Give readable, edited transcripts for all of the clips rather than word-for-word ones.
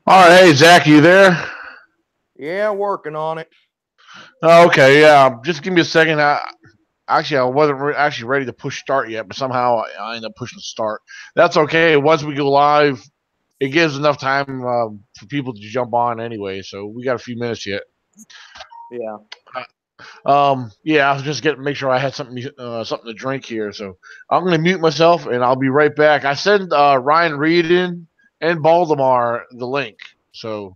All right, hey Zach, you there? Yeah, working on it. Oh, okay, yeah. Just give me a second. I wasn't actually ready to push start yet, but somehow I ended up pushing start. That's okay. Once we go live, it gives enough time for people to jump on anyway. So we got a few minutes yet. Yeah. Yeah, I was just getting make sure I had something to drink here. So I'm gonna mute myself and I'll be right back. I sent Ryan Reedon and Baltimore the link. So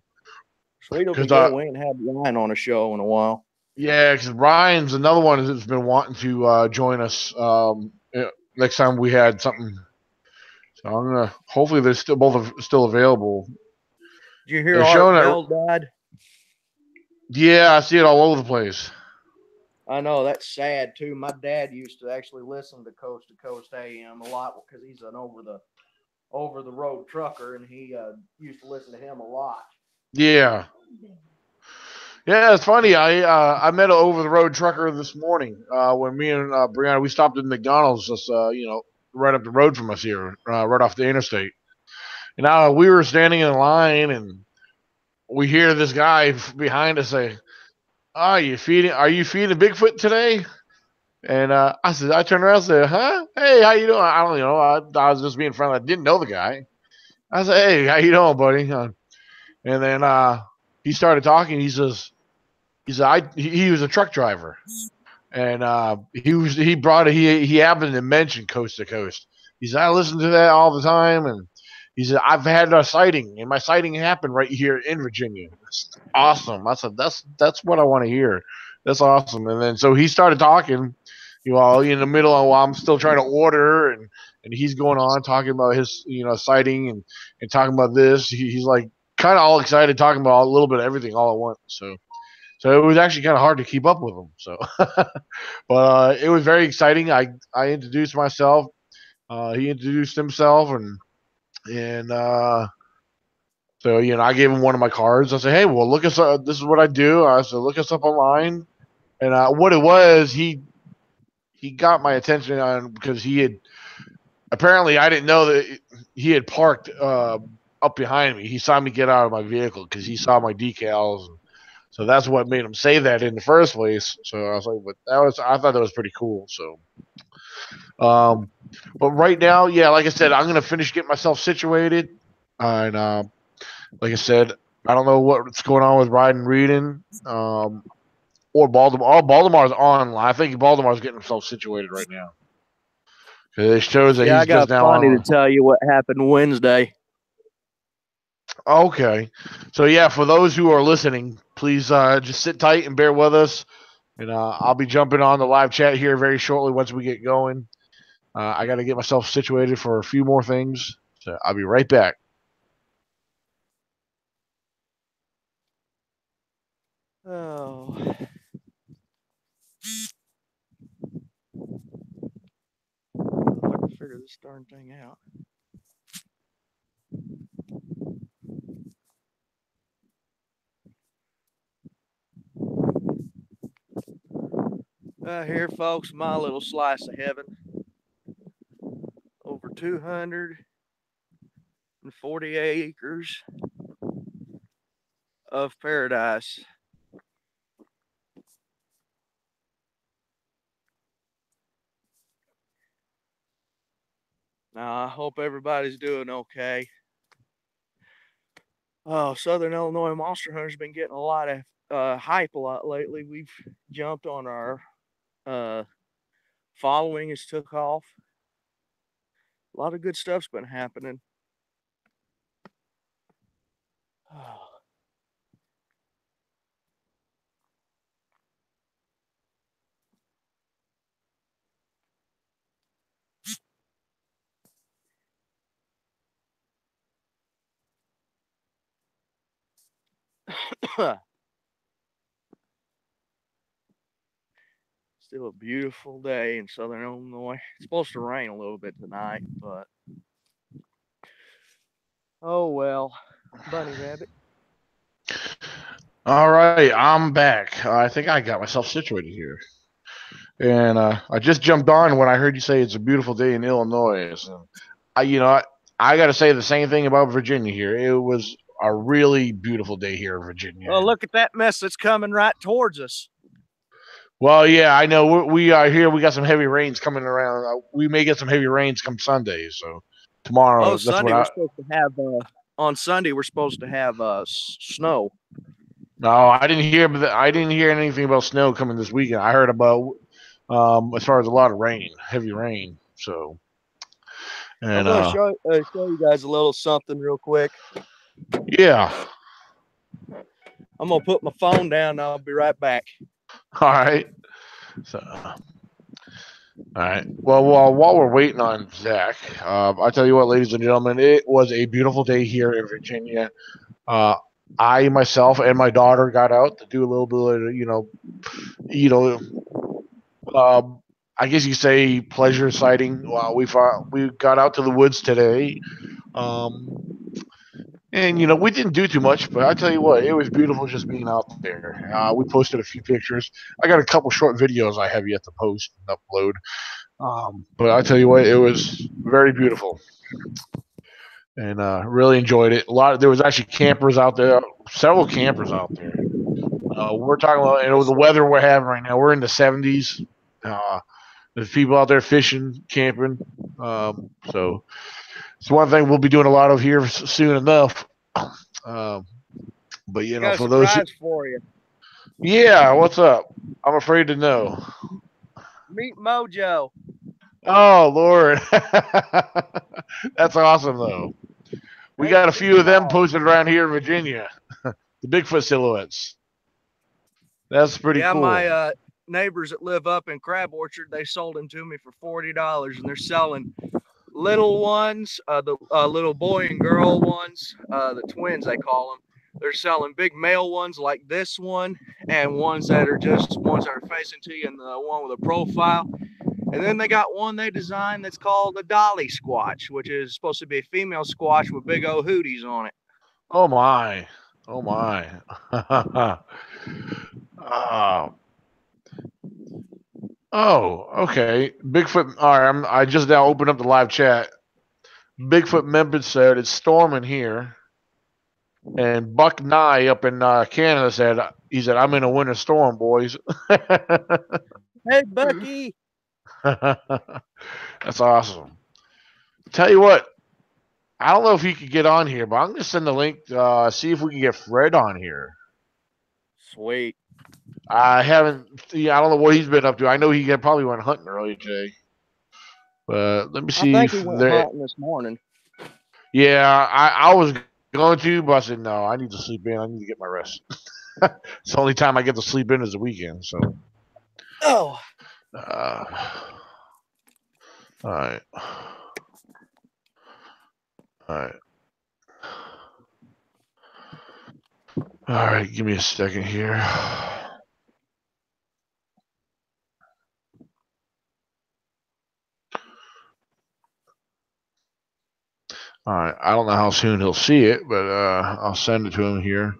Sweet, it'll be because good. We ain't had Ryan on a show in a while. Yeah, because Ryan's another one that's been wanting to join us next time we had something. So I'm gonna hopefully they're still still available. Did you hear It's Art showing that. Bell died? Yeah, I see it all over the place. I know, that's sad too. My dad used to actually listen to Coast to Coast AM a lot because he's an over the road trucker, and he used to listen to him a lot. Yeah, yeah, it's funny. I met an over the road trucker this morning when me and Brianna we stopped at McDonald's just right up the road from us here, right off the interstate. And we were standing in line and we hear this guy behind us say, Are you feeding Bigfoot today?" And I turned around and said, "Huh? Hey, how you doing?" I don't, I was just being friendly. I didn't know the guy. I said, "Hey, how you doing, buddy?" And then he started talking. He said, he was a truck driver, and he happened to mention Coast to Coast. He said, "I listen to that all the time," and he said, "I've had a sighting, and my sighting happened right here in Virginia." That's awesome. I said, "That's what I want to hear. That's awesome." And then so he started talking, in the middle of while I'm still trying to order, and he's going on talking about his sighting and talking about this. He's like kind of all excited, talking about a little bit of everything all at once. So it was actually kind of hard to keep up with him. So, but it was very exciting. I introduced myself. He introduced himself, and so I gave him one of my cards. I said, "Hey, well, look us up. This is what I do." I said, "Look us up online." And what it was, he got my attention on because he had apparently I didn't know that he had parked up behind me. He saw me get out of my vehicle because he saw my decals. So that's what made him say that in the first place. So I was like, but I thought that was pretty cool. So, um, but right now, yeah, like I said, I'm gonna finish getting myself situated, and like I said, I don't know what's going on with riding reading, or Baltimore. Oh, Baltimore's online. I think Baltimore's getting himself situated right now. It shows that Yeah, I he's got just now plenty to on. tell you what happened Wednesday. Okay, so yeah, for those who are listening, please just sit tight and bear with us, and I'll be jumping on the live chat here very shortly once we get going. I got to get myself situated for a few more things, so I'll be right back. Oh. I can figure this darn thing out. Here, folks, my little slice of heaven. Over 240 acres of paradise. Now, I hope everybody's doing okay. Oh, Southern Illinois Monster Hunter's been getting a lot of hype a lot lately. We've jumped on our following has took off. A lot of good stuff's been happening. Still a beautiful day in Southern Illinois. It's supposed to rain a little bit tonight, but oh well. Bunny rabbit. All right, I'm back. I think I got myself situated here, and I just jumped on when I heard you say it's a beautiful day in Illinois. So I I got to say the same thing about Virginia here. It was a really beautiful day here in Virginia. Well, look at that mess that's coming right towards us. Well, yeah, I know we are here. We got some heavy rains coming around. We may get some heavy rains come Sunday. So Oh, tomorrow, that's what Sunday we're I. supposed to have. On Sunday we're supposed to have snow. No, I didn't hear. I didn't hear anything about snow coming this weekend. I heard about as far as a lot of rain, heavy rain. So I'm and going to show you guys a little something real quick. yeah. I'm going to put my phone down and I'll be right back. All right. So. All right. Well, while we're waiting on Zach, I tell you what, ladies and gentlemen, it was a beautiful day here in Virginia. Uh, I myself and my daughter got out to do a little bit of, you know, um, I guess you say pleasure sighting. We got out to the woods today, um, and we didn't do too much, but I tell you what, it was beautiful just being out there. We posted a few pictures. I got a couple short videos I have yet to post and upload. But I tell you what, it was very beautiful, and really enjoyed it. There was actually campers out there, several campers out there. We're talking about the weather we're having right now. We're in the 70s. There's people out there fishing, camping. So it's one thing we'll be doing a lot of here soon enough. Um, but I got a for those, surprise for you. yeah, what's up? I'm afraid to know. Meet Mojo. Oh Lord, that's awesome though. We got a few of them posted around here in Virginia. The Bigfoot silhouettes. That's pretty Yeah, cool. my neighbors that live up in Crab Orchard, they sold them to me for $40, and they're selling little ones, the little boy and girl ones, the twins they call them. They're selling big male ones like this one, and ones that are just ones that are facing to you, and the one with a profile. And then they got one they designed that's called the Dolly Squatch, which is supposed to be a female squatch with big old hooties on it. Oh my. Oh my. Oh, okay. Bigfoot. All right. I just now opened up the live chat. Bigfoot member said it's storming here, and Buck Nye up in Canada said I'm in a winter storm, boys. Hey, Bucky. That's awesome. Tell you what, I don't know if he could get on here, but I'm gonna send the link. See if we can get Fred on here. Sweet. I haven't. Yeah, I don't know what he's been up to. I know he probably went hunting earlier today. But let me I see think if he went there. hunting this morning. Yeah, I was going to, but I said no. I need to sleep in. I need to get my rest. It's the only time I get to sleep in is the weekend. So. Oh. All right. All right. All right. Give me a second here. All right. I don't know how soon he'll see it, but I'll send it to him here.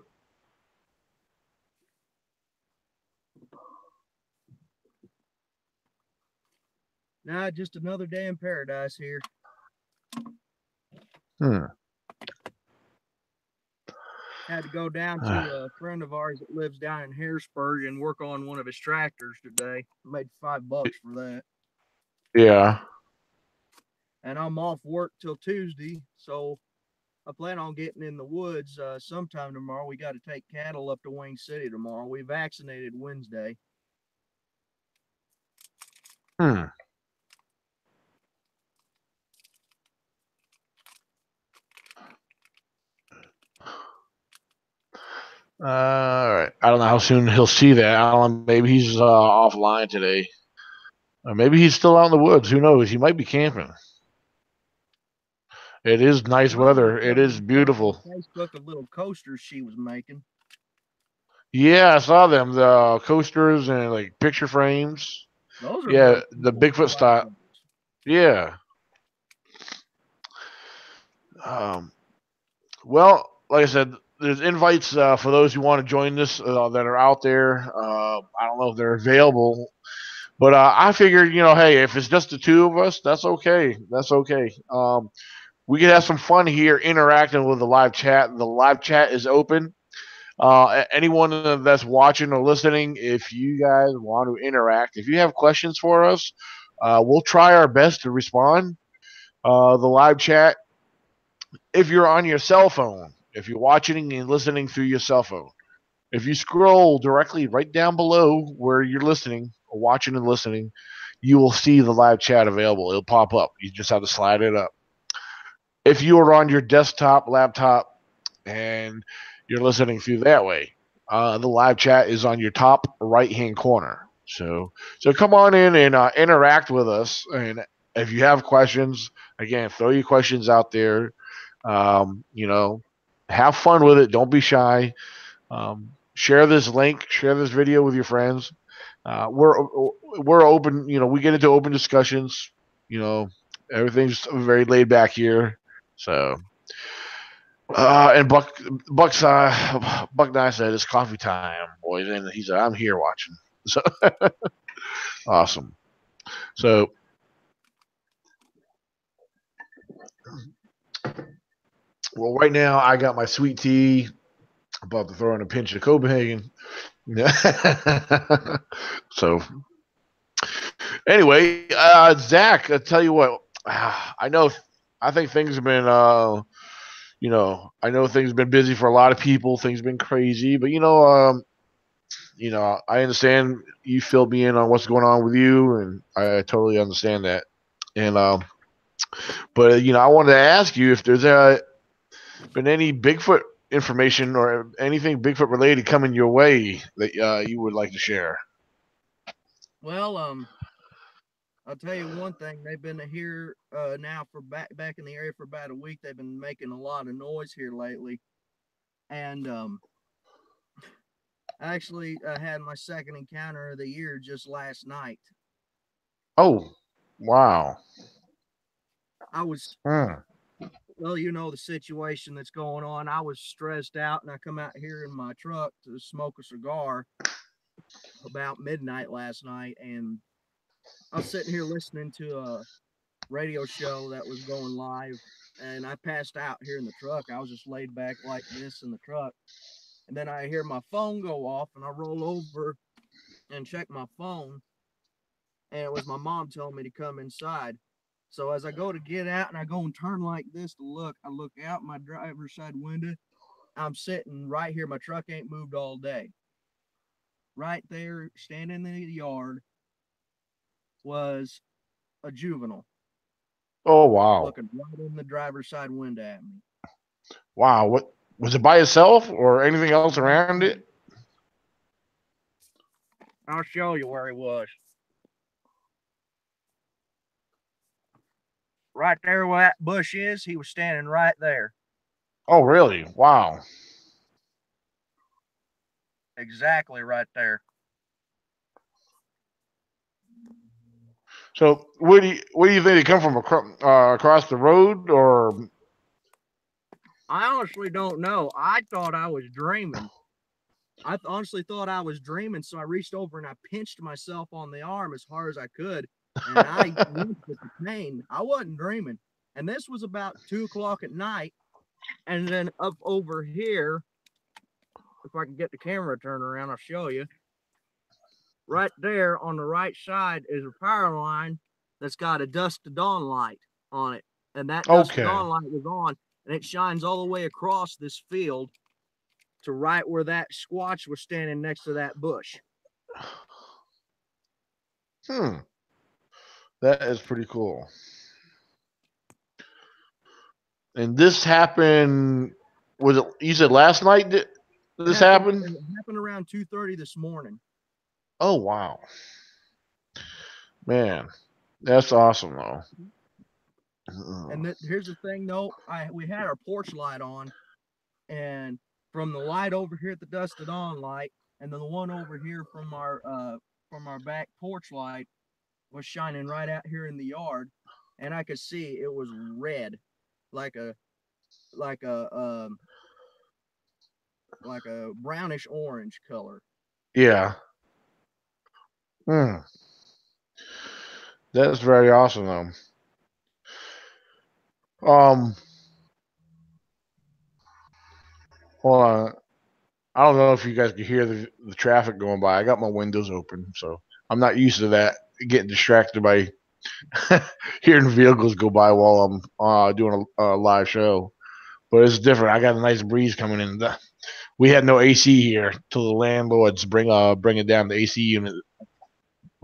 Nah, just another day in paradise here. Had to go down to a friend of ours that lives down in Harrisburg and work on one of his tractors today. Made $5 for that. Yeah. And I'm off work till Tuesday, so I plan on getting in the woods sometime tomorrow. We got to take cattle up to Wayne City tomorrow. We vaccinated Wednesday. All right. I don't know how soon he'll see that. I don't know. Maybe he's offline today. Or maybe he's still out in the woods. Who knows? He might be camping. It is nice weather. It is beautiful. Facebook of little coasters she was making. Yeah, I saw them. The coasters and like picture frames. Those are Yeah, really the cool. Bigfoot style. Yeah. Well, like I said, there's invites for those who want to join this that are out there. I don't know if they're available, but I figured, hey, if it's just the two of us, that's okay. That's okay. we can have some fun here interacting with the live chat. The live chat is open. Anyone that's watching or listening, if you guys want to interact, if you have questions for us, we'll try our best to respond. The live chat, if you're on your cell phone, if you're watching and listening through your cell phone, if you scroll directly right down below where you're listening or watching and listening, you will see the live chat available. It'll pop up. You just have to slide it up. If you are on your desktop, laptop, and you're listening through that way, the live chat is on your top right hand corner. So come on in and interact with us. And if you have questions, again, throw your questions out there. You know, have fun with it. Don't be shy. Share this link, share this video with your friends. We're open. You know, we get into open discussions. You know, everything's very laid back here. So, and Buck Nye said it's coffee time, boys, and he said I'm here watching. So awesome. So, well, right now I got my sweet tea. About to throw in a pinch of Copenhagen. So anyway, Zach, I tell you what, I know, I think things have been, I know things have been busy for a lot of people. Things have been crazy, but I understand you fill me in on what's going on with you, and I totally understand that. And but I wanted to ask you if there's been any Bigfoot information or anything Bigfoot related coming your way that you would like to share. Well, I'll tell you one thing. They've been here now for back in the area for about a week. They've been making a lot of noise here lately, and I actually had my second encounter of the year just last night. Oh, wow. I was, Hmm. well, you know the situation that's going on. I was stressed out, and I come out here in my truck to smoke a cigar about midnight last night, and I was sitting here listening to a radio show that was going live, and I passed out here in the truck. I was just laid back like this in the truck, and then I hear my phone go off, and I roll over and check my phone, and it was my mom telling me to come inside. So as I go to get out and I go and turn like this to look, I look out my driver's side window. I'm sitting right here. My truck ain't moved all day. Right there, standing in the yard, was a juvenile Oh, wow. looking right in the driver's side window at me. Wow. What was it by itself or anything else around it? I'll show you where he was. Right there where that bush is, he was standing right there. Oh, really? Wow. Exactly right there. So, where do you think they come from? Across the road, or? I honestly don't know. I thought I was dreaming. I honestly thought I was dreaming, so I reached over and I pinched myself on the arm as hard as I could, and I winced with the pain. I wasn't dreaming. And this was about 2 o'clock at night. And then up over here, if I can get the camera turned around, I'll show you. Right there on the right side is a power line that's got a dusk to dawn light on it. And that dusk to Okay. dawn light was on, and it shines all the way across this field to right where that squatch was standing next to that bush. Hmm. That is pretty cool. And this happened. Was it? You said last night. This happened. It happened around 2:30 this morning. Oh, wow, man, that's awesome though. And here's the thing, though, we had our porch light on, and from the light over here at the dusk to dawn light, and then the one over here from our back porch light was shining right out here in the yard, and I could see it was red, like a like a like a brownish orange color. Yeah. Hmm. That's very awesome though. Um, well, I don't know if you guys can hear the traffic going by. I got my windows open, so I'm not used to that. Getting distracted by hearing vehicles go by while I'm doing a live show. But it's different. I got a nice breeze coming in. We had no AC here till the landlords bring it down the AC unit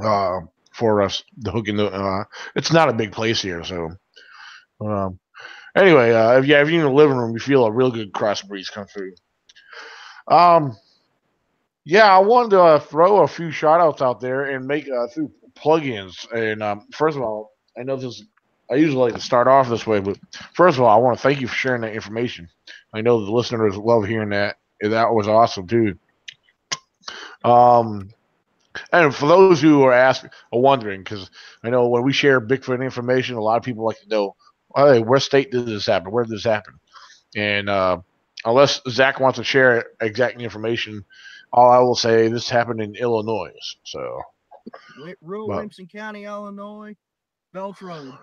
uh, for us to hook into. It's not a big place here, so um, anyway, if you're in the living room, you feel a real good cross breeze come through. Um, yeah, I wanted to throw a few shout outs out there and make through plugins. And first of all, I know this. I usually like to start off this way, but first of all, I want to thank you for sharing that information. I know the listeners love hearing that. And that was awesome too. Um, and for those who are wondering, because I know when we share Bigfoot information, a lot of people like to know, hey, where state did this happen? Where did this happen? And unless Zach wants to share exact information, all I will say this happened in Illinois. So, Rural but Williamson County, Illinois, Belch Road.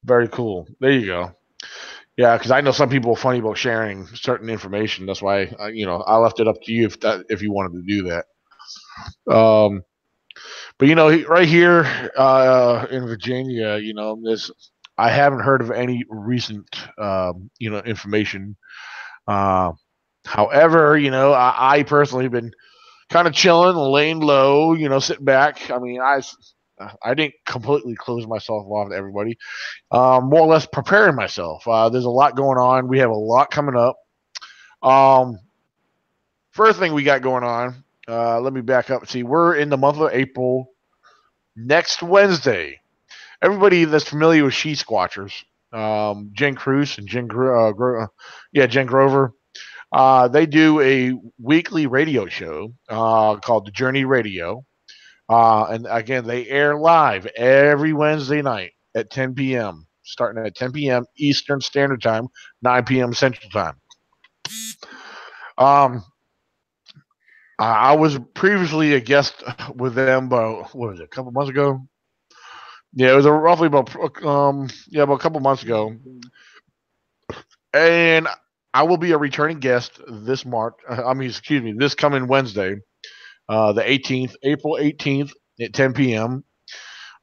very cool. There you go. Yeah, because I know some people are funny about sharing certain information. That's why I left it up to you if you wanted to do that. But right here in Virginia, this I haven't heard of any recent information. Uh, However, I personally have been kind of chilling, laying low, sitting back. I mean, I didn't completely close myself off to everybody. More or less preparing myself. There's a lot going on. We have a lot coming up. Um, First thing we got going on. Let me back up. See, we're in the month of April. Next Wednesday, everybody that's familiar with She Squatchers, Jen Cruz and Jen Grover. They do a weekly radio show called The Journey Radio. And again, they air live every Wednesday night at 10 p.m., starting at 10 p.m. Eastern Standard Time, 9 p.m. Central Time. Um, I was previously a guest with them, about what was it, a couple months ago? Yeah, it was roughly about a couple months ago, and I will be a returning guest this March. I mean, excuse me, this coming Wednesday, the 18th, April 18th at 10 p.m.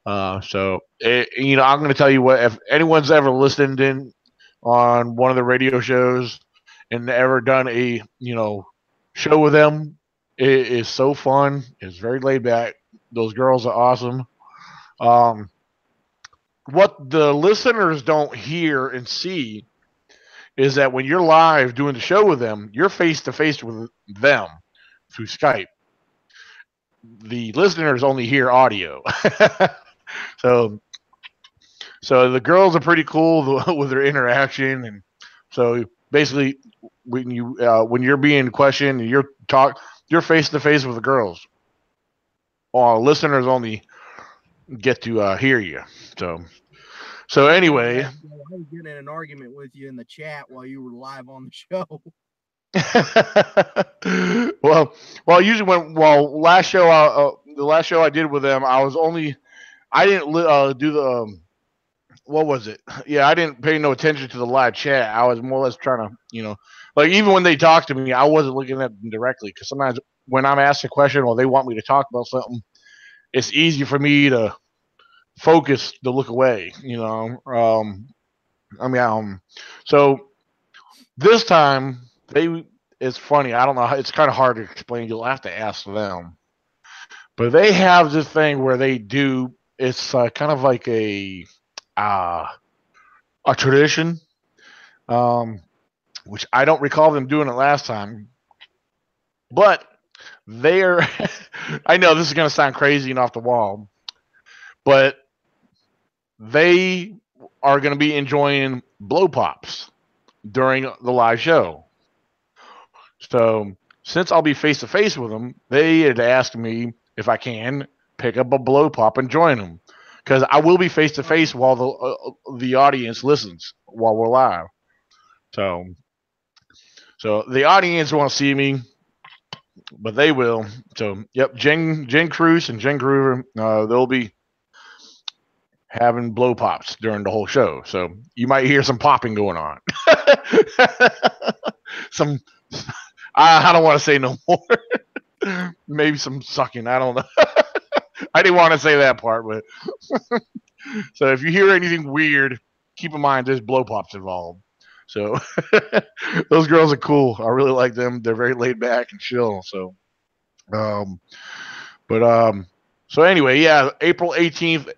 I'm going to tell you what. If anyone's ever listened in on one of the radio shows and ever done a show with them, it is so fun. It's very laid back. Those girls are awesome. Um, what the listeners don't hear and see is that when you're live doing the show with them, you're face to face with them through Skype. The listeners only hear audio. so so the girls are pretty cool with their interaction, and so basically when you're being questioned and you're face to face with the girls. Listeners only get to hear you. So anyway, I was getting in an argument with you in the chat while you were live on the show. well, usually the last show I did with them, I didn't do the what was it? Yeah, I didn't pay no attention to the live chat. I was more or less trying to, like even when they talked to me, I wasn't looking at them directly because sometimes when I'm asked a question or they want me to talk about something, it's easy for me to focus to look away. I mean, so this time they it's funny. I don't know. It's kind of hard to explain. You'll have to ask them. But they have this thing where they do. It's kind of like uh, a tradition, um, which I don't recall them doing it last time. But they're. I know this is going to sound crazy and off the wall, but they are going to be enjoying blow pops during the live show. So since I'll be face to face with them, they had asked me if I can pick up a blow pop and join them because I will be face to face while the audience listens while we're live. So so the audience won't see me, but they will. So yep, Jen Cruz and Jen Groover, they'll be having blow pops during the whole show. So you might hear some popping going on. Some, I don't want to say no more. Maybe some sucking. I don't know. I didn't want to say that part, but so if you hear anything weird, keep in mind there's blow pops involved. So those girls are cool. I really like them. They're very laid back and chill. So, um, but so anyway, yeah, April 18th,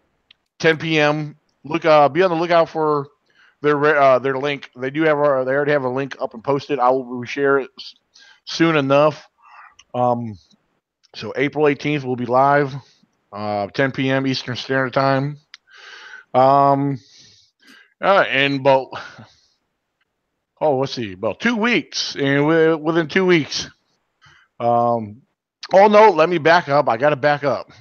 10 p.m. Look, be on the lookout for their link. They do have they already have a link up and posted. I will share it soon enough. Um, so April 18th will be live, 10 p.m. Eastern Standard Time. Um, and about let's see, about 2 weeks, and within 2 weeks. Um, oh no, let me back up. I got to back up.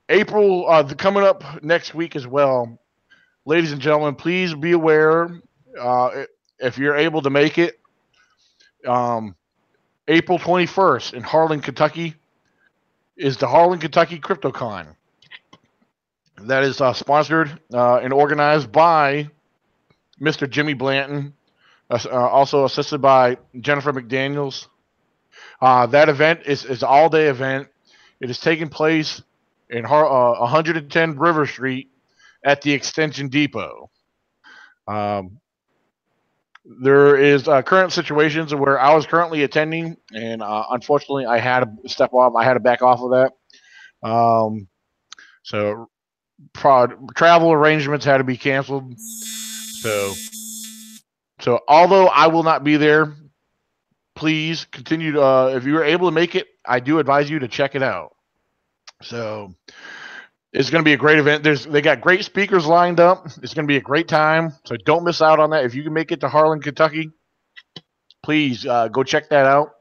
April, coming up next week as well. Ladies and gentlemen, please be aware. If you're able to make it, um, April 21st in Harlan, Kentucky, is the Harlan, Kentucky CryptoCon. That is sponsored and organized by Mr. Jimmy Blanton, also assisted by Jennifer McDaniels. That event is an all-day event. It is taking place in 110 River Street at the Extension Depot. Um, there is current situations where I was currently attending, and unfortunately, I had to step off. I had to back off of that. So travel arrangements had to be canceled. So although I will not be there, please continue to. If you are able to make it, I do advise you to check it out. So it's going to be a great event. They got great speakers lined up. It's going to be a great time. So don't miss out on that. If you can make it to Harlan, Kentucky, please go check that out.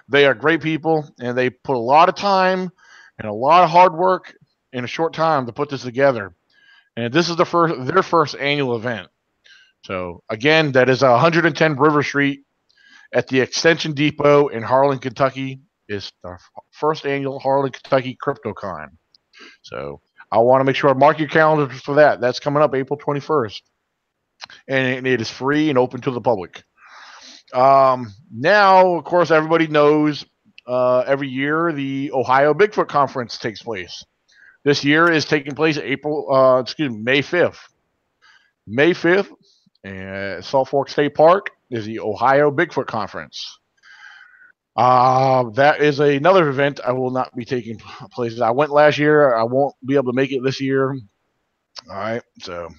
They are great people, and they put a lot of time and a lot of hard work in a short time to put this together. And this is their first annual event. So again, that is 110 River Street at the Extension Depot in Harlan, Kentucky. Is the first annual Harlan, Kentucky CryptoCon. So I want to make sure I mark your calendars for that. That's coming up April 21st, and it is free and open to the public. Now, of course, everybody knows every year the Ohio Bigfoot Conference takes place. This year is taking place May 5th. May 5th at Salt Fork State Park is the Ohio Bigfoot Conference. That is another event I will not be taking place. I went last year. I won't be able to make it this year. All right. So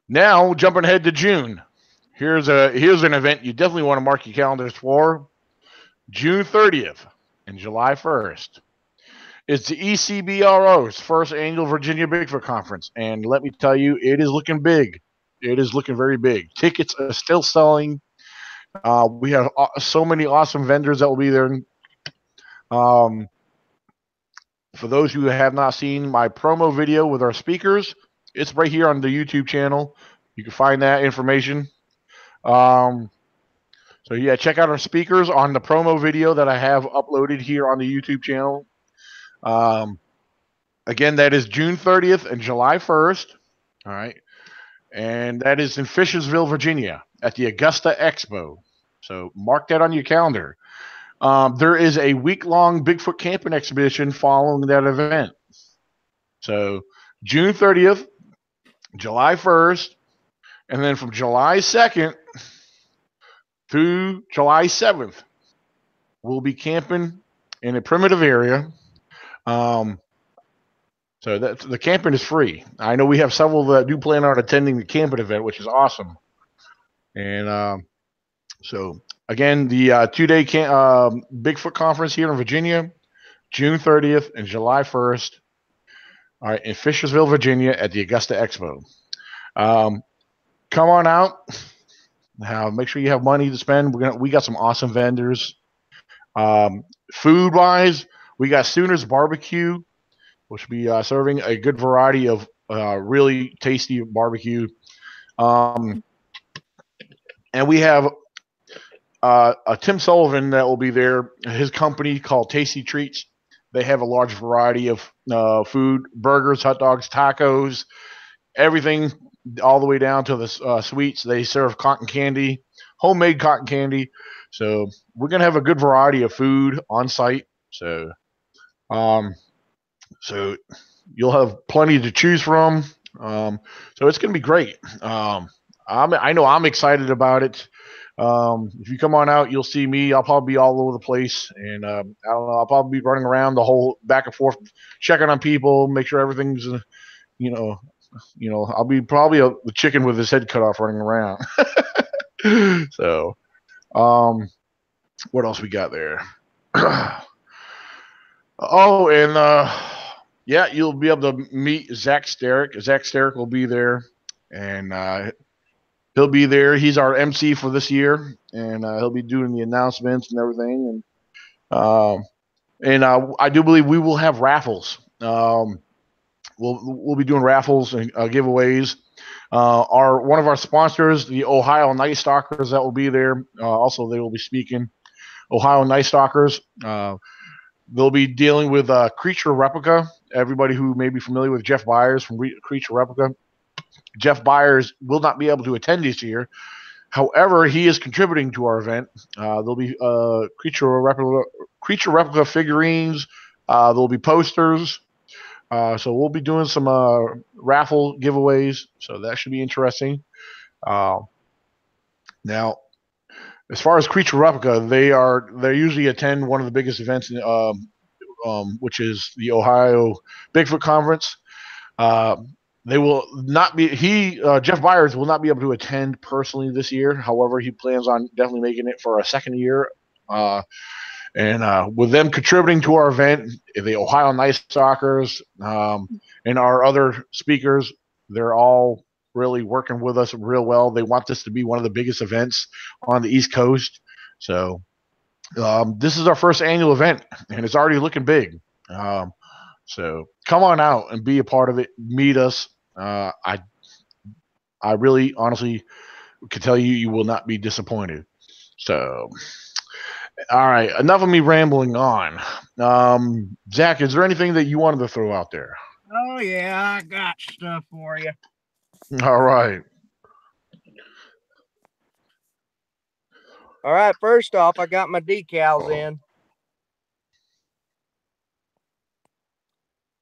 now jumping ahead to June. Here's an event you definitely want to mark your calendars for. June 30th and July 1st. It's the ECBRO's first annual Virginia Bigfoot Conference, and let me tell you, it is looking big. It is looking very big. Tickets are still selling. We have so many awesome vendors that will be there. For those who have not seen my promo video with our speakers, it's right here on the YouTube channel. You can find that information. So yeah, check out our speakers on the promo video that I have uploaded here on the YouTube channel. Again, that is June 30th and July 1st. All right. And that is in Fishersville, Virginia at the Augusta Expo. So mark that on your calendar. There is a week-long Bigfoot camping exhibition following that event. So June 30th, July 1st, and then from July 2nd through July 7th, we'll be camping in a primitive area. So the camping is free. I know we have several that do plan on attending the camping event, which is awesome. And so again, the 2-day Bigfoot conference here in Virginia, June 30th and July 1st. All right, in Fishersville, Virginia, at the Augusta Expo. Come on out. Now, make sure you have money to spend. We got some awesome vendors. Food wise, we got Sooner's Barbecue, which will be serving a good variety of really tasty barbecue. And we have a Tim Sullivan that will be there. His company called Tasty Treats. They have a large variety of food: burgers, hot dogs, tacos, everything, all the way down to the sweets. They serve cotton candy, homemade cotton candy. So we're gonna have a good variety of food on site. Um, so you'll have plenty to choose from. Um, so it's going to be great. I know I'm excited about it. If you come on out, you'll see me. I'll probably be all over the place, and I don't know. I'll probably be running around the whole back and forth, checking on people, make sure everything's, you know, I'll be probably the chicken with his head cut off running around. So, um, what else we got there? Oh, and yeah, you'll be able to meet Zach Sterrick. Zach Sterrick will be there, and he'll be there. He's our MC for this year, and he'll be doing the announcements and everything. And I do believe we will have raffles. We'll be doing raffles and giveaways. Our one of our sponsors, the Ohio Night Stalkers, that will be there. Also, they will be speaking. Ohio Night Stalkers. They'll be dealing with Creature Replica. Everybody who may be familiar with Jeff Byers from Creature Replica, Jeff Byers will not be able to attend this year. However, he is contributing to our event. There'll be Creature Replica figurines. There'll be posters. So we'll be doing some raffle giveaways. So that should be interesting. Uh, Now, as far as Creature Replica, they usually attend one of the biggest events which is the Ohio Bigfoot Conference. Uh, they will not be Jeff Byers will not be able to attend personally this year. However, he plans on definitely making it for a second year. Uh, and with them contributing to our event, the Ohio Night Stalkers and our other speakers, they're all really working with us real well. They want this to be one of the biggest events on the East Coast. So this is our first annual event, and it's already looking big. So come on out and be a part of it. Meet us. I really honestly can tell you, you will not be disappointed. So, all right, enough of me rambling on. Zach, is there anything that you wanted to throw out there? Oh yeah, I got stuff for you. All right. All right, first off, I got my decals in.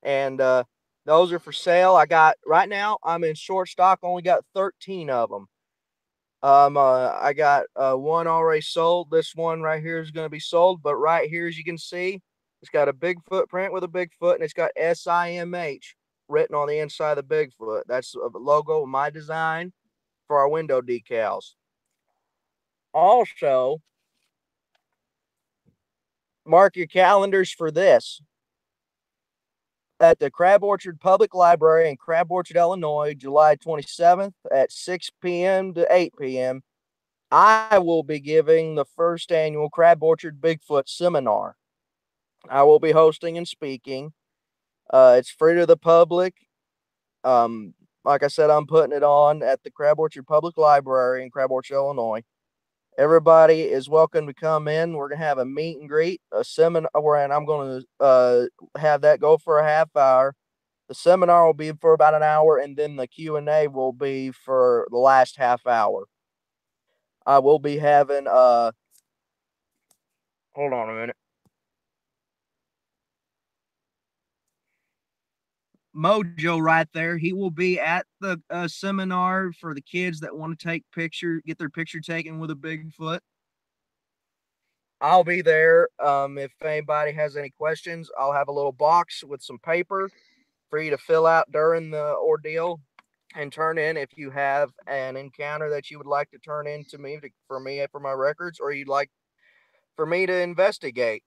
And those are for sale. I got right now. I'm in short stock. Only got 13 of them. I got one already sold. This one right here is going to be sold. But right here, as you can see, it's got a Bigfoot print with a Bigfoot, and it's got SIMH written on the inside of the Bigfoot. That's a logo of my design for our window decals. Also, mark your calendars for this. At the Crab Orchard Public Library in Crab Orchard, Illinois, July 27th at 6 p.m. to 8 p.m., I will be giving the first annual Crab Orchard Bigfoot seminar. I will be hosting and speaking. It's free to the public. Like I said, I'm putting it on at the Crab Orchard Public Library in Crab Orchard, Illinois. Everybody is welcome to come in. We're going to have a meet and greet, a seminar, and I'm going to have that go for a half hour. The seminar will be for about an hour, and then the Q&A will be for the last half hour. I will be having, hold on a minute. Mojo right there. He will be at the seminar for the kids that want to get their picture taken with a Bigfoot. I'll be there. If anybody has any questions, I'll have a little box with some paper for you to fill out during the ordeal and turn in if you have an encounter that you would like to turn in to me for my records, or you'd like for me to investigate.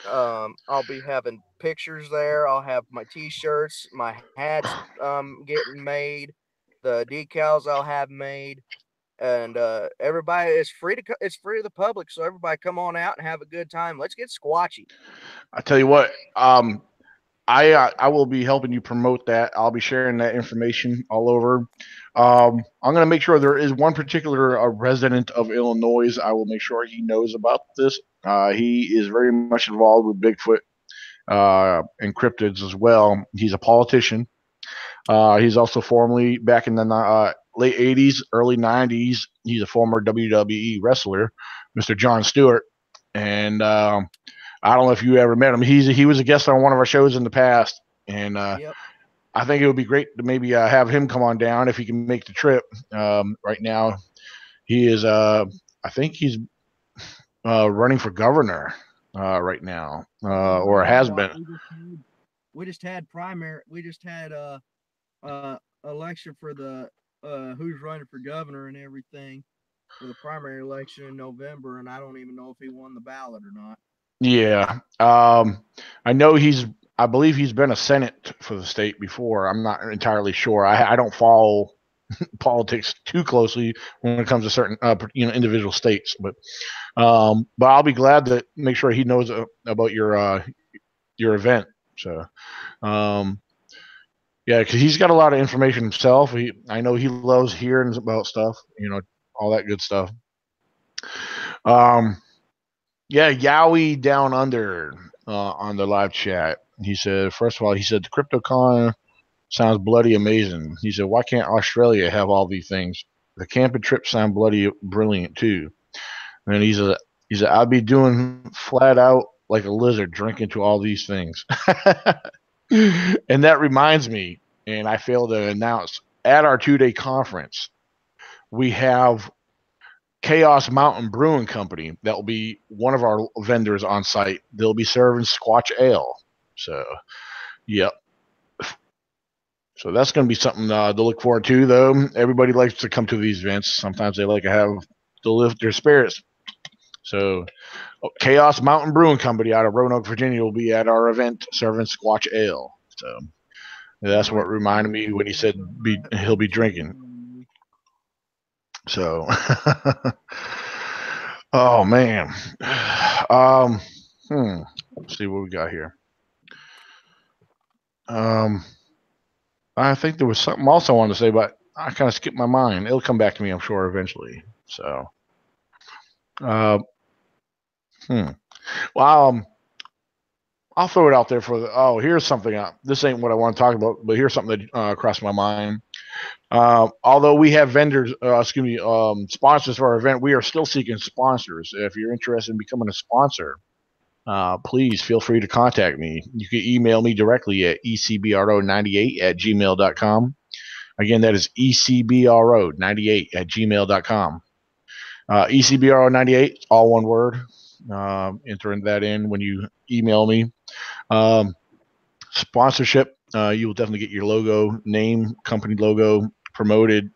I'll be having pictures there. I'll have my t-shirts, my hats getting made, the decals I'll have made, and everybody is it's free to the public, so everybody come on out and have a good time. Let's get squatchy. I tell you what. I will be helping you promote that. I'll be sharing that information all over. I'm going to make sure there is one particular resident of Illinois. I will make sure he knows about this. He is very much involved with Bigfoot. and cryptids as well. He's a politician. He's also formerly back in the late 80s, early 90s. He's a former WWE wrestler, Mr. John Stewart. And I don't know if you ever met him. He was a guest on one of our shows in the past. And Yep. I think it would be great to maybe have him come on down if he can make the trip. Right now, he is, I think he's running for governor right now, or You know has what? been. We just had primary. We just had election for the who's running for governor and everything for the primary election in November, and I don't even know if he won the ballot or not. Yeah. I know I believe he's been a Senate for the state before. I'm not entirely sure. I don't follow politics too closely when it comes to certain, individual states, but I'll be glad to make sure he knows about your event. So, um, yeah, because he's got a lot of information himself. I know he loves hearing about stuff, all that good stuff. Um, Yeah, Yowie Down Under on the live chat. He said, first of all, he said the CryptoCon sounds bloody amazing. He said, why can't Australia have all these things? The camping trips sound bloody brilliant too. And he said, I'd be doing flat out like a lizard drinking to all these things. And that reminds me, and I failed to announce at our 2-day conference, we have Chaos Mountain Brewing Company that will be one of our vendors on site. They'll be serving Squatch Ale. So, yep. So that's going to be something to look forward to, though. Everybody likes to come to these events. Sometimes they like to have to lift their spirits. So, Chaos Mountain Brewing Company out of Roanoke, Virginia, will be at our event serving Squatch Ale. So that's what reminded me when he said he'll be drinking. So, oh man. Um, Let's see what we got here. Um, I think there was something else I wanted to say, but I kind of skipped my mind. It'll come back to me, I'm sure, eventually. So, uh, hmm. Well, I'll throw it out there for the. Oh, here's something. This ain't what I want to talk about, but here's something that crossed my mind. Although we have vendors, sponsors for our event, we are still seeking sponsors. If you're interested in becoming a sponsor, please feel free to contact me. You can email me directly at ecbro98@gmail.com. Again, that is ecbro98@gmail.com. ECBRO98, all one word. Entering that in when you email me. Sponsorship, you will definitely get your logo, name, company logo promoted,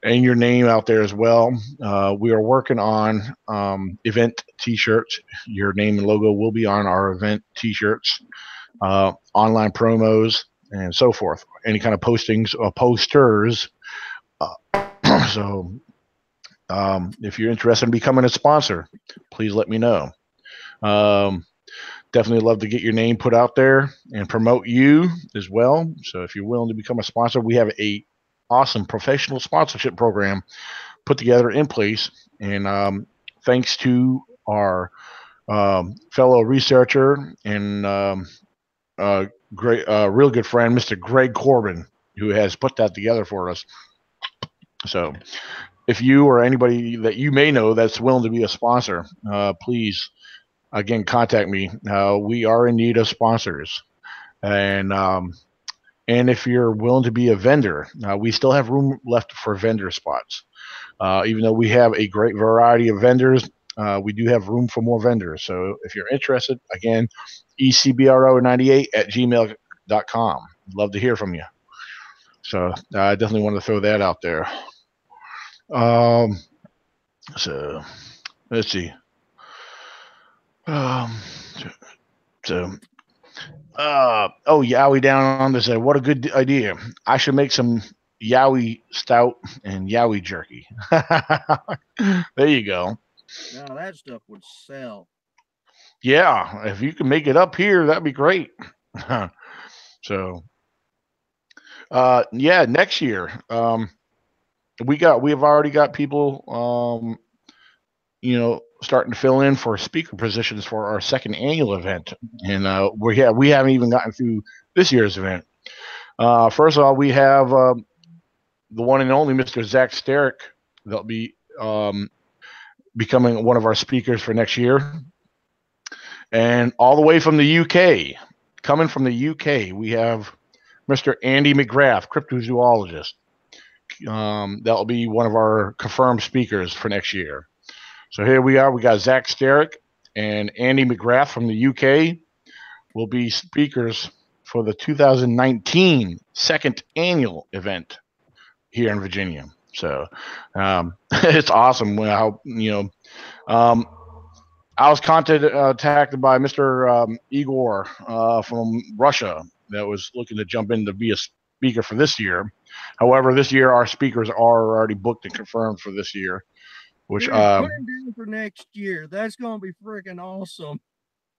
and your name out there as well. We are working on event T-shirts. Your name and logo will be on our event T-shirts, online promos, and so forth. Any kind of postings or posters. So, if you're interested in becoming a sponsor, please let me know. Um, Definitely love to get your name put out there and promote you as well. So if you're willing to become a sponsor, we have a awesome professional sponsorship program put together in place. And thanks to our fellow researcher and great, real good friend, Mr. Greg Corbin, who has put that together for us. So if you or anybody that you may know that's willing to be a sponsor, please again contact me. We are in need of sponsors, and if you're willing to be a vendor, we still have room left for vendor spots. Even though we have a great variety of vendors, we do have room for more vendors. So if you're interested, again, ecbro98@gmail.com. Love to hear from you. So I definitely want to throw that out there. Um, so let's see. Um, so Yowie down on said, what a good idea. I should make some Yowie stout and Yowie jerky. There you go. Now that stuff would sell. Yeah, if you can make it up here, that'd be great. So, yeah, next year, we've already got people, starting to fill in for speaker positions for our second annual event, and we haven't even gotten through this year's event. First of all, we have the one and only Mr. Zach Sterick. That'll be becoming one of our speakers for next year, and all the way from the UK, coming from the UK, we have Mr. Andy McGrath, cryptozoologist. That'll be one of our confirmed speakers for next year. So here we are. We got Zach Sterick and Andy McGrath from the UK will be speakers for the 2019 second annual event here in Virginia. So it's awesome how, I was contacted by Mr. Igor from Russia that was looking to jump in to be a speaker for this year. However, this year our speakers are already booked and confirmed for this year. Which Dude, put him down for next year. That's gonna be freaking awesome.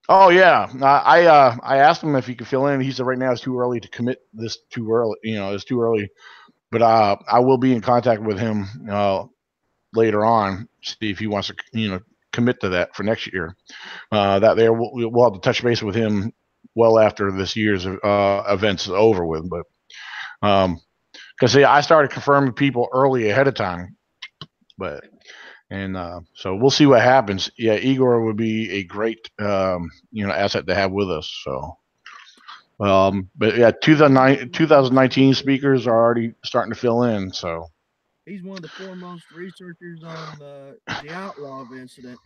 Oh yeah, I asked him if he could fill in. He said right now it's too early to commit this too early. It's too early. But I will be in contact with him later on, see if he wants to commit to that for next year. That there we'll have to touch base with him well after this year's events is over with. But because I started confirming people early ahead of time, but. And so we'll see what happens. Yeah, Igor would be a great, asset to have with us. So, but yeah, 2019 speakers are already starting to fill in. So he's one of the foremost researchers on the Outlaw incident.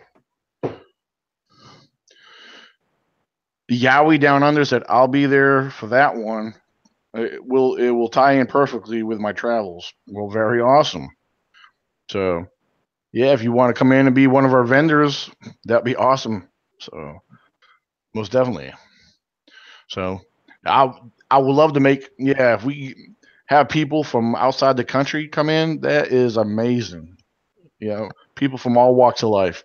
Yowie Down Under said I'll be there for that one. It will tie in perfectly with my travels. Well, very awesome. So. Yeah, if you want to come in and be one of our vendors, that'd be awesome. So, most definitely. So, I would love to if we have people from outside the country come in, that is amazing. People from all walks of life.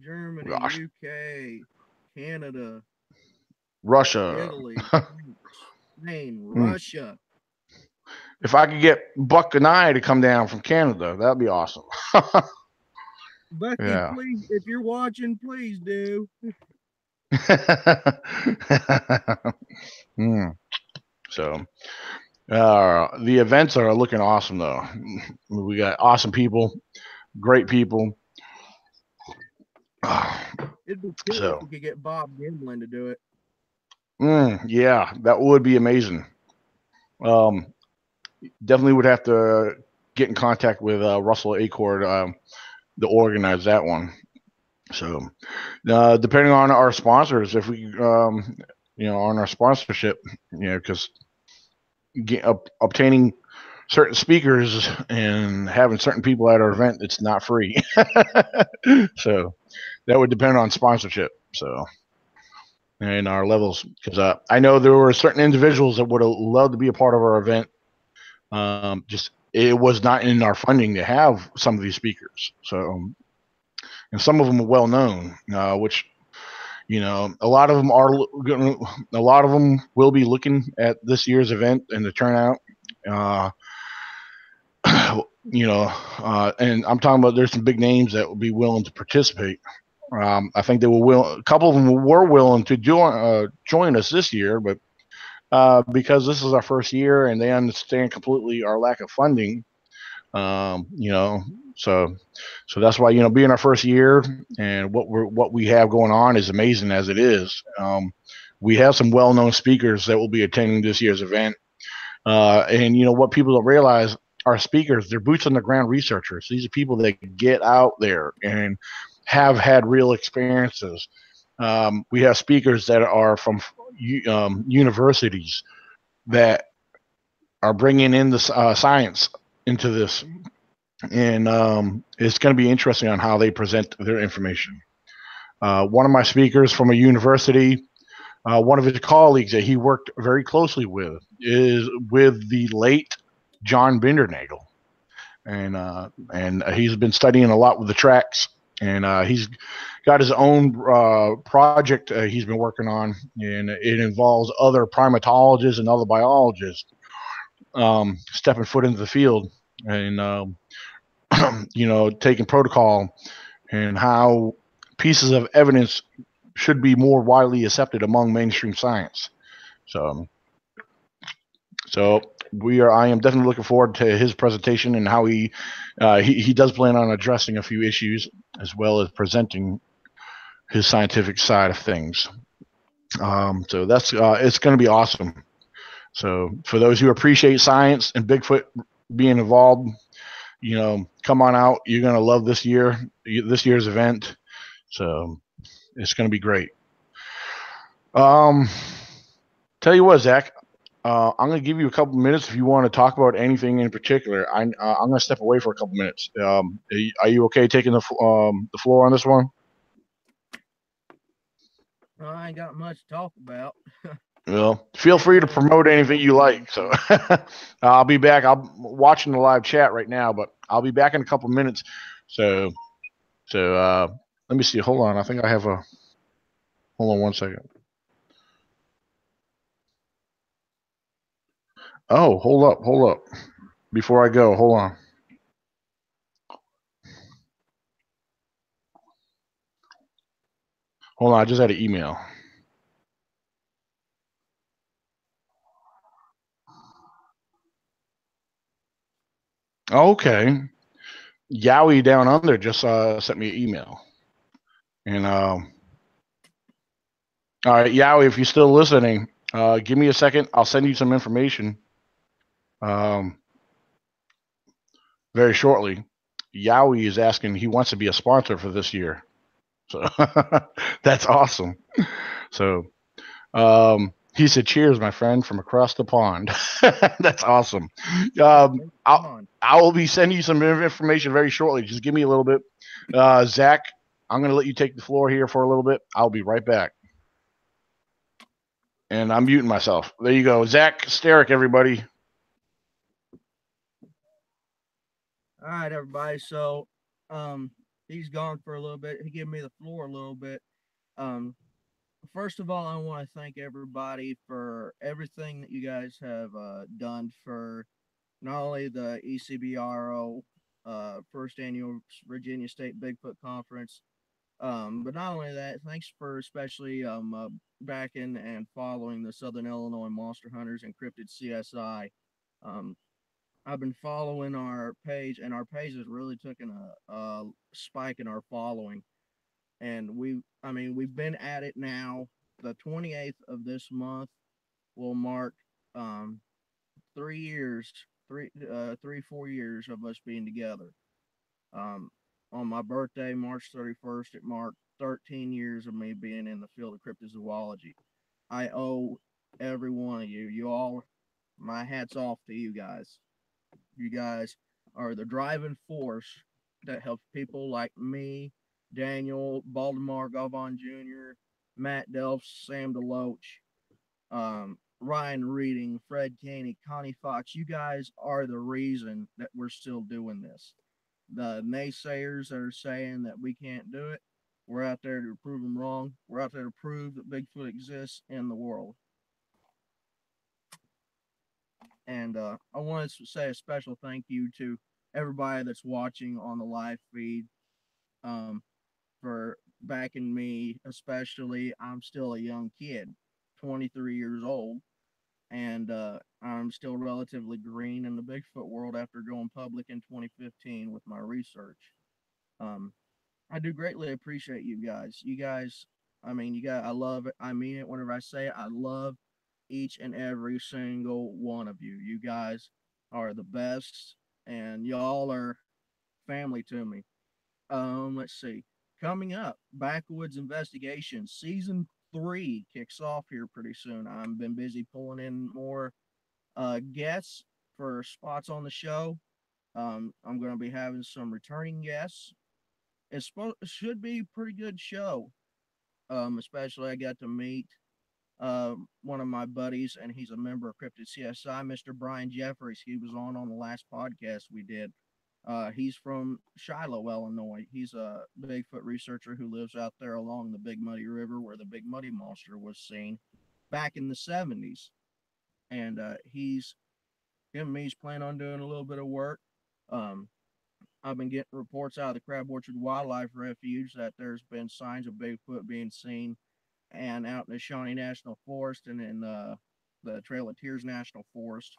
Germany, Gosh. UK, Canada, Russia, Italy, Spain, Russia. If I could get Buck and I to come down from Canada, that'd be awesome. Bucky, please, if you're watching, please do. So, the events are looking awesome, though. We got awesome people, great people. It'd be cool if we could get Bob Gimlin to do it. Yeah, that would be amazing. Definitely would have to get in contact with Russell Acord to organize that one. So, depending on our sponsors, if we, on our sponsorship, because obtaining certain speakers and having certain people at our event, it's not free. So, that would depend on sponsorship. So, and our levels, because I know there were certain individuals that would have loved to be a part of our event. Just it was not in our funding to have some of these speakers. So, and some of them are well known, which a lot of them are. A lot of them will be looking at this year's event and the turnout. And I'm talking about there's some big names that will be willing to participate. I think they a couple of them were willing to join us this year, but because this is our first year and they understand completely our lack of funding, so that's why being our first year and what we have going on is amazing as it is. We have some well-known speakers that will be attending this year's event, and what people don't realize, our speakers, they're boots on the ground researchers. These are people that get out there and have had real experiences. We have speakers that are from universities that are bringing in the science into this, and it's going to be interesting on how they present their information. One of my speakers from a university, one of his colleagues that he worked very closely with is with the late John Bindernagel, and he's been studying a lot with the tracks, and he's got his own project he's been working on, and it involves other primatologists and other biologists stepping foot into the field and taking protocol and how pieces of evidence should be more widely accepted among mainstream science. So, I am definitely looking forward to his presentation and how he does plan on addressing a few issues as well as presenting his scientific side of things. So that's it's going to be awesome. So for those who appreciate science and Bigfoot being involved, come on out. You're going to love this year's event. So it's going to be great. Tell you what, Zach, I'm going to give you a couple minutes if you want to talk about anything in particular. I'm going to step away for a couple minutes. Are you okay taking the floor on this one? Well, I ain't got much to talk about. Well, feel free to promote anything you like. So I'll be back. I'm watching the live chat right now, but I'll be back in a couple minutes. So let me see. Hold on. I think I have a. Hold on one second. Oh, hold up. Before I go, hold on. Hold on. I just had an email. Okay. Yowie down under just sent me an email. And all right, Yowie, if you're still listening, give me a second. I'll send you some information um, very shortly. Yowie is asking, he wants to be a sponsor for this year. So that's awesome. So he said, cheers, my friend, from across the pond. That's awesome. I will be sending you some information very shortly. Just give me a little bit. Zach, I'm going to let you take the floor here for a little bit. I'll be right back. And I'm muting myself. There you go. Zach Sterick, everybody. All right, everybody. So, he's gone for a little bit. He gave me the floor a little bit. Um, First of all, I want to thank everybody for everything that you guys have done for not only the ECBRO first annual Virginia State Bigfoot Conference, but not only that, thanks for especially backing and following the Southern Illinois Monster Hunters and Cryptid CSI. Um, I've been following our page, and our page has really taken a spike in our following. And we've been at it now. The 28th of this month will mark um, 3 years, 4 years of us being together. Um, on my birthday, March 31st, it marked 13 years of me being in the field of cryptozoology. I owe every one of you, my hat's off to you guys. You guys are the driving force that helps people like me, Daniel, Baltimore Gavon Jr., Matt Delph, Sam DeLoach, Ryan Reading, Fred Caney, Connie Fox. You guys are the reason that we're still doing this. The naysayers that are saying that we can't do it, we're out there to prove them wrong. We're out there to prove that Bigfoot exists in the world. And I want to say a special thank you to everybody that's watching on the live feed um, for backing me, especially. I'm still a young kid, 23 years old, and I'm still relatively green in the Bigfoot world after going public in 2015 with my research. Um, I do greatly appreciate you guys. I love it. I mean it whenever I say it. I love each and every single one of you. You guys are the best, and y'all are family to me. Let's see. Coming up, Backwoods Investigation Season 3 kicks off here pretty soon. I've been busy pulling in more guests for spots on the show. I'm going to be having some returning guests. It should be a pretty good show. Especially I got to meet one of my buddies, and he's a member of Cryptid CSI, Mr. Brian Jeffries. He was on the last podcast we did. He's from Shiloh, Illinois. He's a Bigfoot researcher who lives out there along the Big Muddy River where the Big Muddy Monster was seen back in the 70s. And he's planning on doing a little bit of work. Um, I've been getting reports out of the Crab Orchard Wildlife Refuge that there's been signs of Bigfoot being seen, and out in the Shawnee National Forest and in the Trail of Tears National Forest.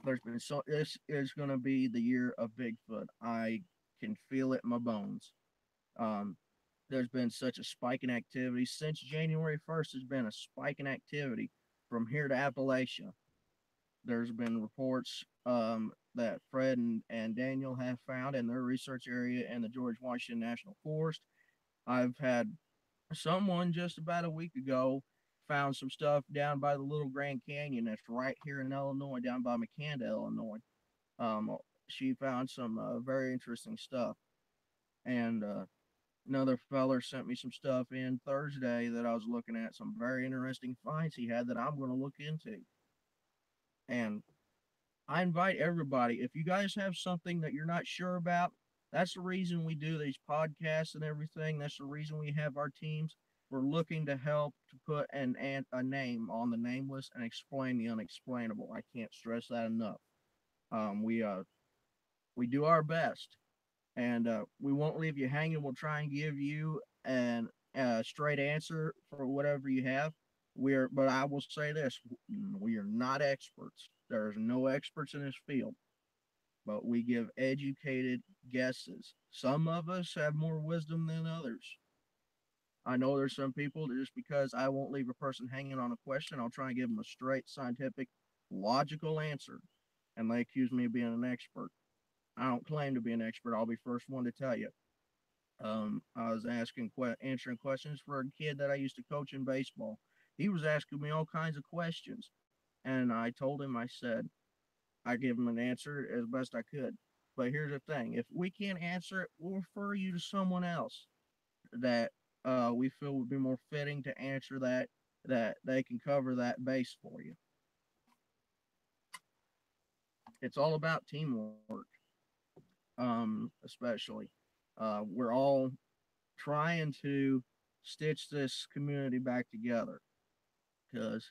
There's been so this is going to be the year of Bigfoot. I can feel it in my bones. Um, there's been such a spike in activity since January 1st. There's been a spike in activity from here to Appalachia. There's been reports that Fred and Daniel have found in their research area in the George Washington National Forest. I've had someone just about a week ago found some stuff down by the Little Grand Canyon that's right here in Illinois, down by McCanda, Illinois. Um, she found some very interesting stuff. And another feller sent me some stuff in Thursday that I was looking at, some very interesting finds he had that I'm going to look into. And I invite everybody, if you guys have something that you're not sure about, that's the reason we do these podcasts and everything. That's the reason we have our teams. We're looking to help to put a name on the nameless and explain the unexplainable. I can't stress that enough. We do our best, and we won't leave you hanging. We'll try and give you an straight answer for whatever you have. But I will say this: we are not experts. There's no experts in this field, but we give educated guesses. Some of us have more wisdom than others. I know there's some people that just because I won't leave a person hanging on a question, I'll try and give them a straight, scientific, logical answer, and they accuse me of being an expert. I don't claim to be an expert. I'll be first one to tell you. I was answering questions for a kid that I used to coach in baseball. He was asking me all kinds of questions, and I told him, I said, I give him an answer as best I could. But here's the thing: if we can't answer it, we'll refer you to someone else that we feel would be more fitting to answer that they can cover that base for you. It's all about teamwork, especially. We're all trying to stitch this community back together because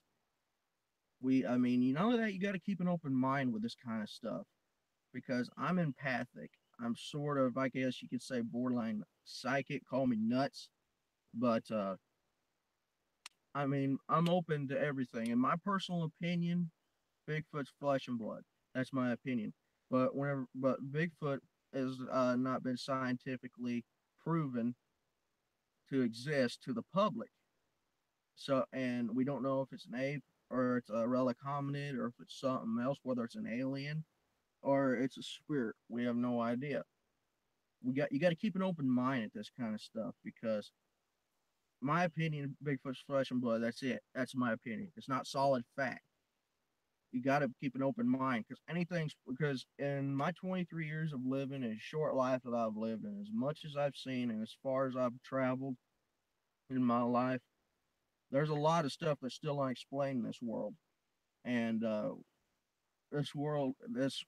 I mean, you know that you got to keep an open mind with this kind of stuff because I'm empathic. I'm sort of, I guess you could say, borderline psychic. Call me nuts, but I mean, I'm open to everything. In my personal opinion, Bigfoot's flesh and blood. That's my opinion. But Bigfoot has not been scientifically proven to exist to the public. So, and we don't know if it's an ape or it's a relic hominid or if it's something else, whether it's an alien or it's a spirit. We have no idea. You got to keep an open mind at this kind of stuff because my opinion, Bigfoot's flesh and blood. That's it. That's my opinion. It's not solid fact. You got to keep an open mind because in my 23 years of living and short life that I've lived and as much as I've seen and as far as I've traveled in my life, there's a lot of stuff that's still unexplained in this world. And this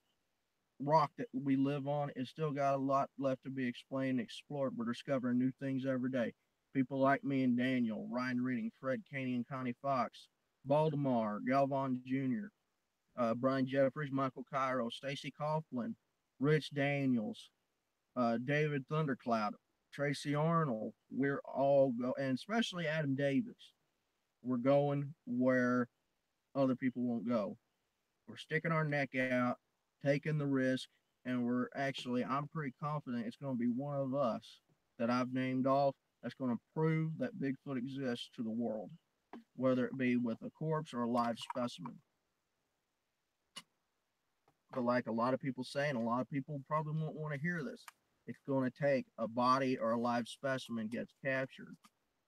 rock that we live on, is still got a lot left to be explained and explored. We're discovering new things every day. People like me and Daniel, Ryan Reading, Fred Caney, and Connie Fox, Baltimore, Galvon Jr., Brian Jeffries, Michael Cairo, Stacy Coughlin, Rich Daniels, David Thundercloud, Tracy Arnold. We're all and especially Adam Davis. We're going where other people won't go. We're sticking our neck out, taking the risk, and I'm pretty confident it's going to be one of us that I've named off that's going to prove that Bigfoot exists to the world, whether it be with a corpse or a live specimen. But like a lot of people say, and a lot of people probably won't want to hear this, it's going to take a body or a live specimen gets captured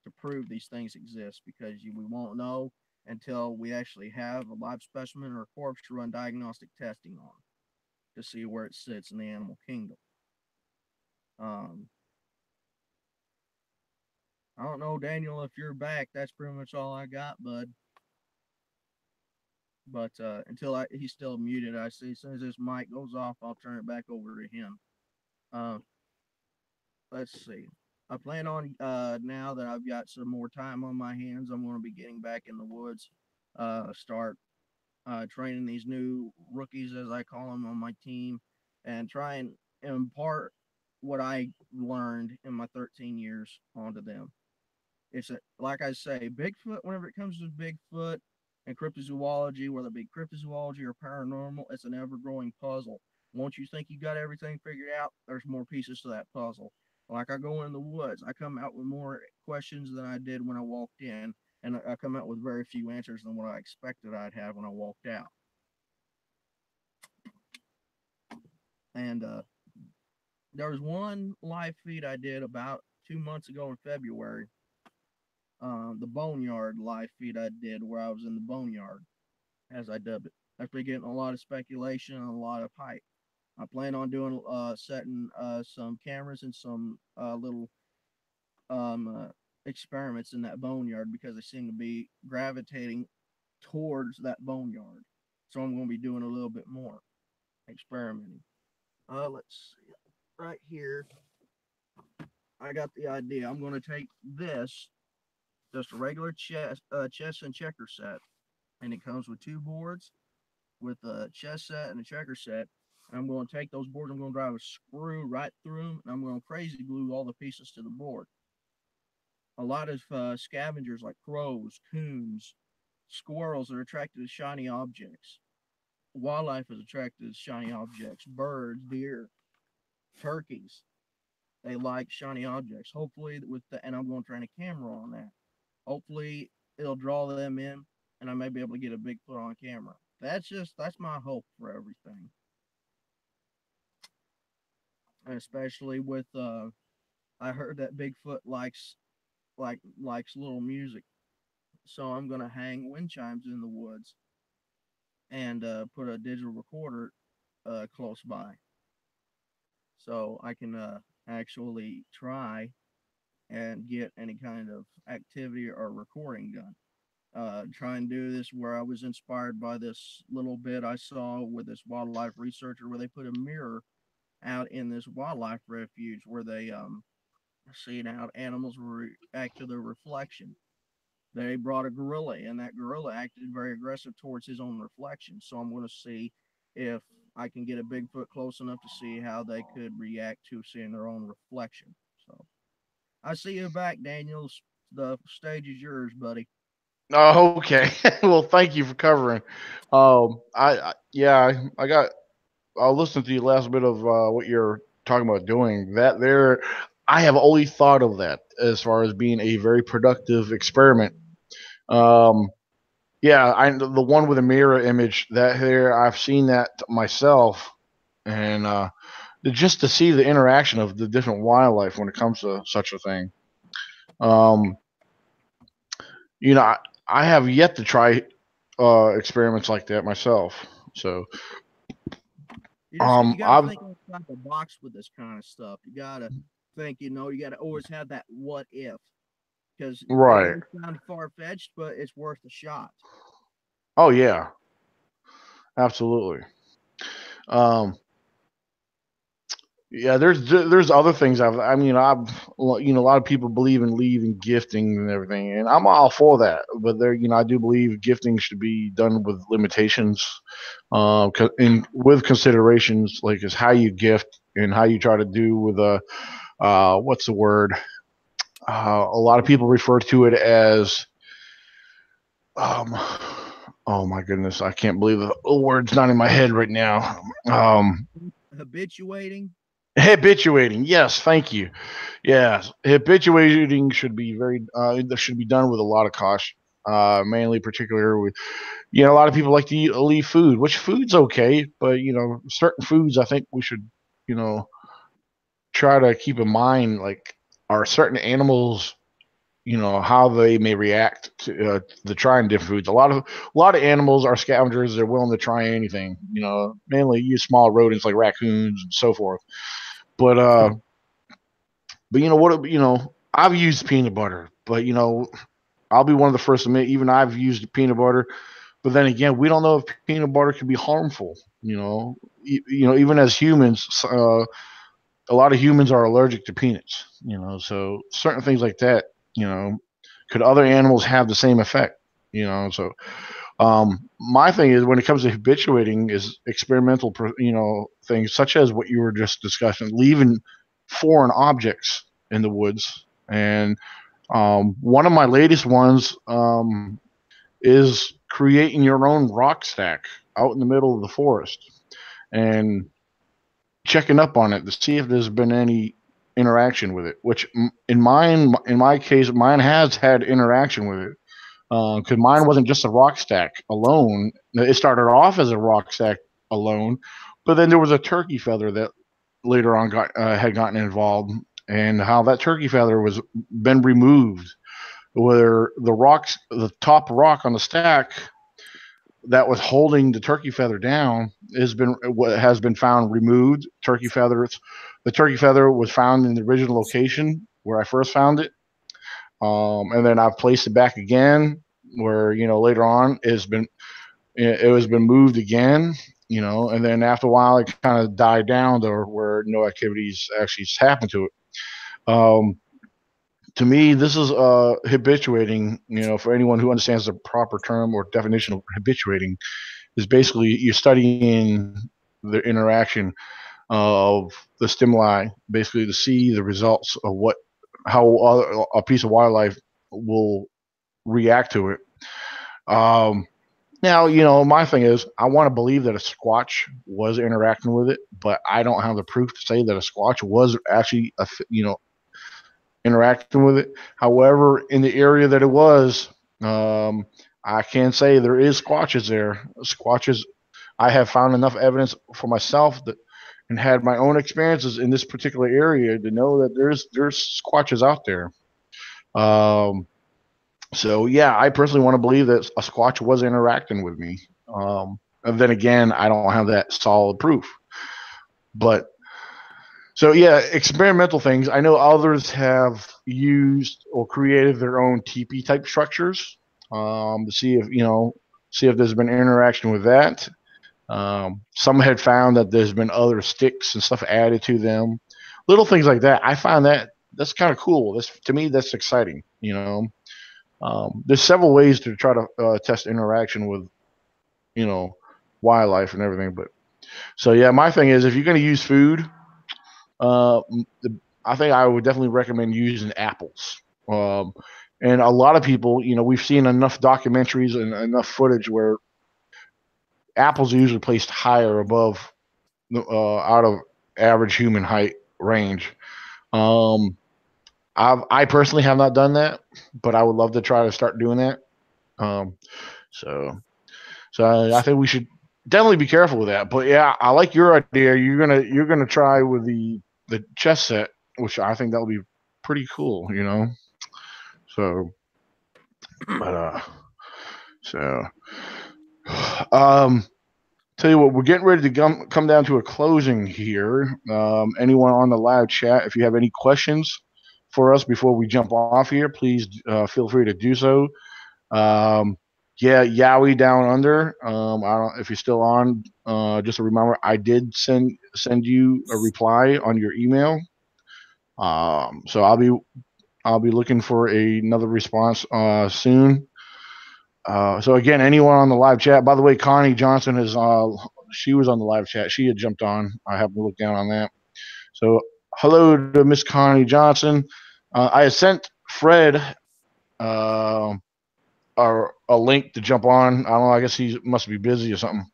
to prove these things exist because we won't know until we actually have a live specimen or a corpse to run diagnostic testing on to see where it sits in the animal kingdom. Um, I don't know, Daniel, if you're back. That's pretty much all I got, bud. But he's still muted, I see. As soon as this mic goes off, I'll turn it back over to him. Uh, let's see. I plan on now that I've got some more time on my hands, I'm going to be getting back in the woods. Start. training these new rookies, as I call them, on my team, and try and impart what I learned in my 13 years onto them. Like I say, Bigfoot. Whenever it comes to Bigfoot and cryptozoology, whether it be cryptozoology or paranormal, it's an ever-growing puzzle. Once you think you got everything figured out, there's more pieces to that puzzle. Like I go in the woods, I come out with more questions than I did when I walked in, and I come out with very few answers than what I expected I'd have when I walked out. And there was one live feed I did about 2 months ago in February, the boneyard live feed I did where I was in the boneyard, as I dubbed it. After getting a lot of speculation and a lot of hype, I plan on doing setting some cameras and some little experiments in that boneyard because they seem to be gravitating towards that boneyard. So I'm going to be doing a little bit more experimenting. Let's see. Right here, I got the idea. I'm going to take this, just a regular chess and checker set, and it comes with two boards with a chess set and a checker set. And I'm going to take those boards, I'm going to drive a screw right through them, and I'm going to crazy glue all the pieces to the board. A lot of scavengers like crows, coons, squirrels are attracted to shiny objects. Wildlife is attracted to shiny objects. Birds, deer, turkeys, they like shiny objects. Hopefully, and I'm going to train a camera on that. Hopefully, it'll draw them in, and I may be able to get a Bigfoot on camera. That's my hope for everything. And especially with I heard that Bigfoot likes little music, so I'm gonna hang wind chimes in the woods and put a digital recorder close by, so I can actually try and get any kind of activity or recording done. Try and do this where I was inspired by this little bit I saw with this wildlife researcher where they put a mirror out in this wildlife refuge where they seen how animals react to their reflection. They brought a gorilla, and that gorilla acted very aggressive towards his own reflection. So I'm going to see if I can get a Bigfoot close enough to see how they could react to seeing their own reflection. So I see you back, Daniel. The stage is yours, buddy. Oh, okay. Well, thank you for covering. Yeah, I got. I'll listen to the last bit of what you're talking about doing. That there, I have only thought of that as far as being a very productive experiment. Um, yeah, the one with a mirror image that there, I've seen that myself, and just to see the interaction of the different wildlife when it comes to such a thing. Um, I have yet to try experiments like that myself. So, You got to I've think outside the box with this kind of stuff. You got to think, you got to always have that what if, because it right. may sound far fetched, but it's worth a shot. Oh yeah, absolutely. Um, yeah, there's other things I mean, a lot of people believe in leaving gifting and everything, and I'm all for that. But I do believe gifting should be done with limitations, and with considerations like is how you gift and how you try to do with what's the word? A lot of people refer to it as um, oh my goodness, I can't believe the word's not in my head right now. Habituating. Habituating. Yes, thank you. Yes, habituating should be that should be done with a lot of caution. Mainly, particularly with a lot of people like to leave food, which food's okay, but certain foods I think we should you know try to keep in mind. Like, are certain animals how they may react to the trying different foods. A lot of animals are scavengers. They're willing to try anything. Mainly use small rodents like raccoons and so forth. But what? I've used peanut butter, but I'll be one of the first to admit even I've used peanut butter. But then again, we don't know if peanut butter can be harmful. Even as humans, a lot of humans are allergic to peanuts. So certain things like that. Could other animals have the same effect? So My thing is when it comes to habituating is experimental, things such as what you were just discussing, leaving foreign objects in the woods. And one of my latest ones is creating your own rock stack out in the middle of the forest and checking up on it to see if there's been any interaction with it. Which in my case, mine has had interaction with it. Because mine wasn't just a rock stack alone. It started off as a rock stack alone, but then there was a turkey feather that later on had gotten involved, and how that turkey feather was been removed, where the top rock on the stack that was holding the turkey feather down has been found removed. The turkey feather was found in the original location where I first found it, and then I've placed it back again where later on it has been moved again, and then after a while it kind of died down to where no activities actually happened to it. To me, this is habituating. For anyone who understands the proper term or definition of habituating, is basically you're studying the interaction of the stimuli, basically to see the results of how a piece of wildlife will react to it. Um, Now, my thing is, I want to believe that a squatch was interacting with it, but I don't have the proof to say that a squatch was actually, interacting with it. However, in the area that it was, I can say there is squatches there. Squatches, I have found enough evidence for myself and had my own experiences in this particular area to know that there's squatches out there. Um, So yeah, I personally want to believe that a squatch was interacting with me. And then again, I don't have that solid proof. But so yeah, experimental things. I know others have used or created their own teepee type structures to see if there's been interaction with that. Some had found that there's been other sticks and stuff added to them, little things like that. I find that's kind of cool. To me, that's exciting. There's several ways to try to test interaction with you know wildlife and everything. But so yeah, my thing is if you're going to use food, uh, I think I would definitely recommend using apples. Um, and a lot of people, we've seen enough documentaries and enough footage where apples are usually placed higher above out of average human height range. Um, I personally have not done that, but I would love to try to start doing that. Um, so I think we should definitely be careful with that. But yeah, I like your idea. You're gonna try with the chess set, which I think that'll be pretty cool. So, but so um, tell you what, we're getting ready to come down to a closing here. Anyone on the live chat, if you have any questions for us before we jump off here, please feel free to do so. Um, yeah, Yowie down under. I don't if you're still on. Just a reminder, I did send you a reply on your email. So I'll be looking for another response soon. So again, anyone on the live chat. By the way, Connie Johnson is. She was on the live chat. She had jumped on. I happened to look down on that. So hello to Miss Connie Johnson. I had sent Fred. Or a link to jump on. I don't know. I guess he must be busy or something.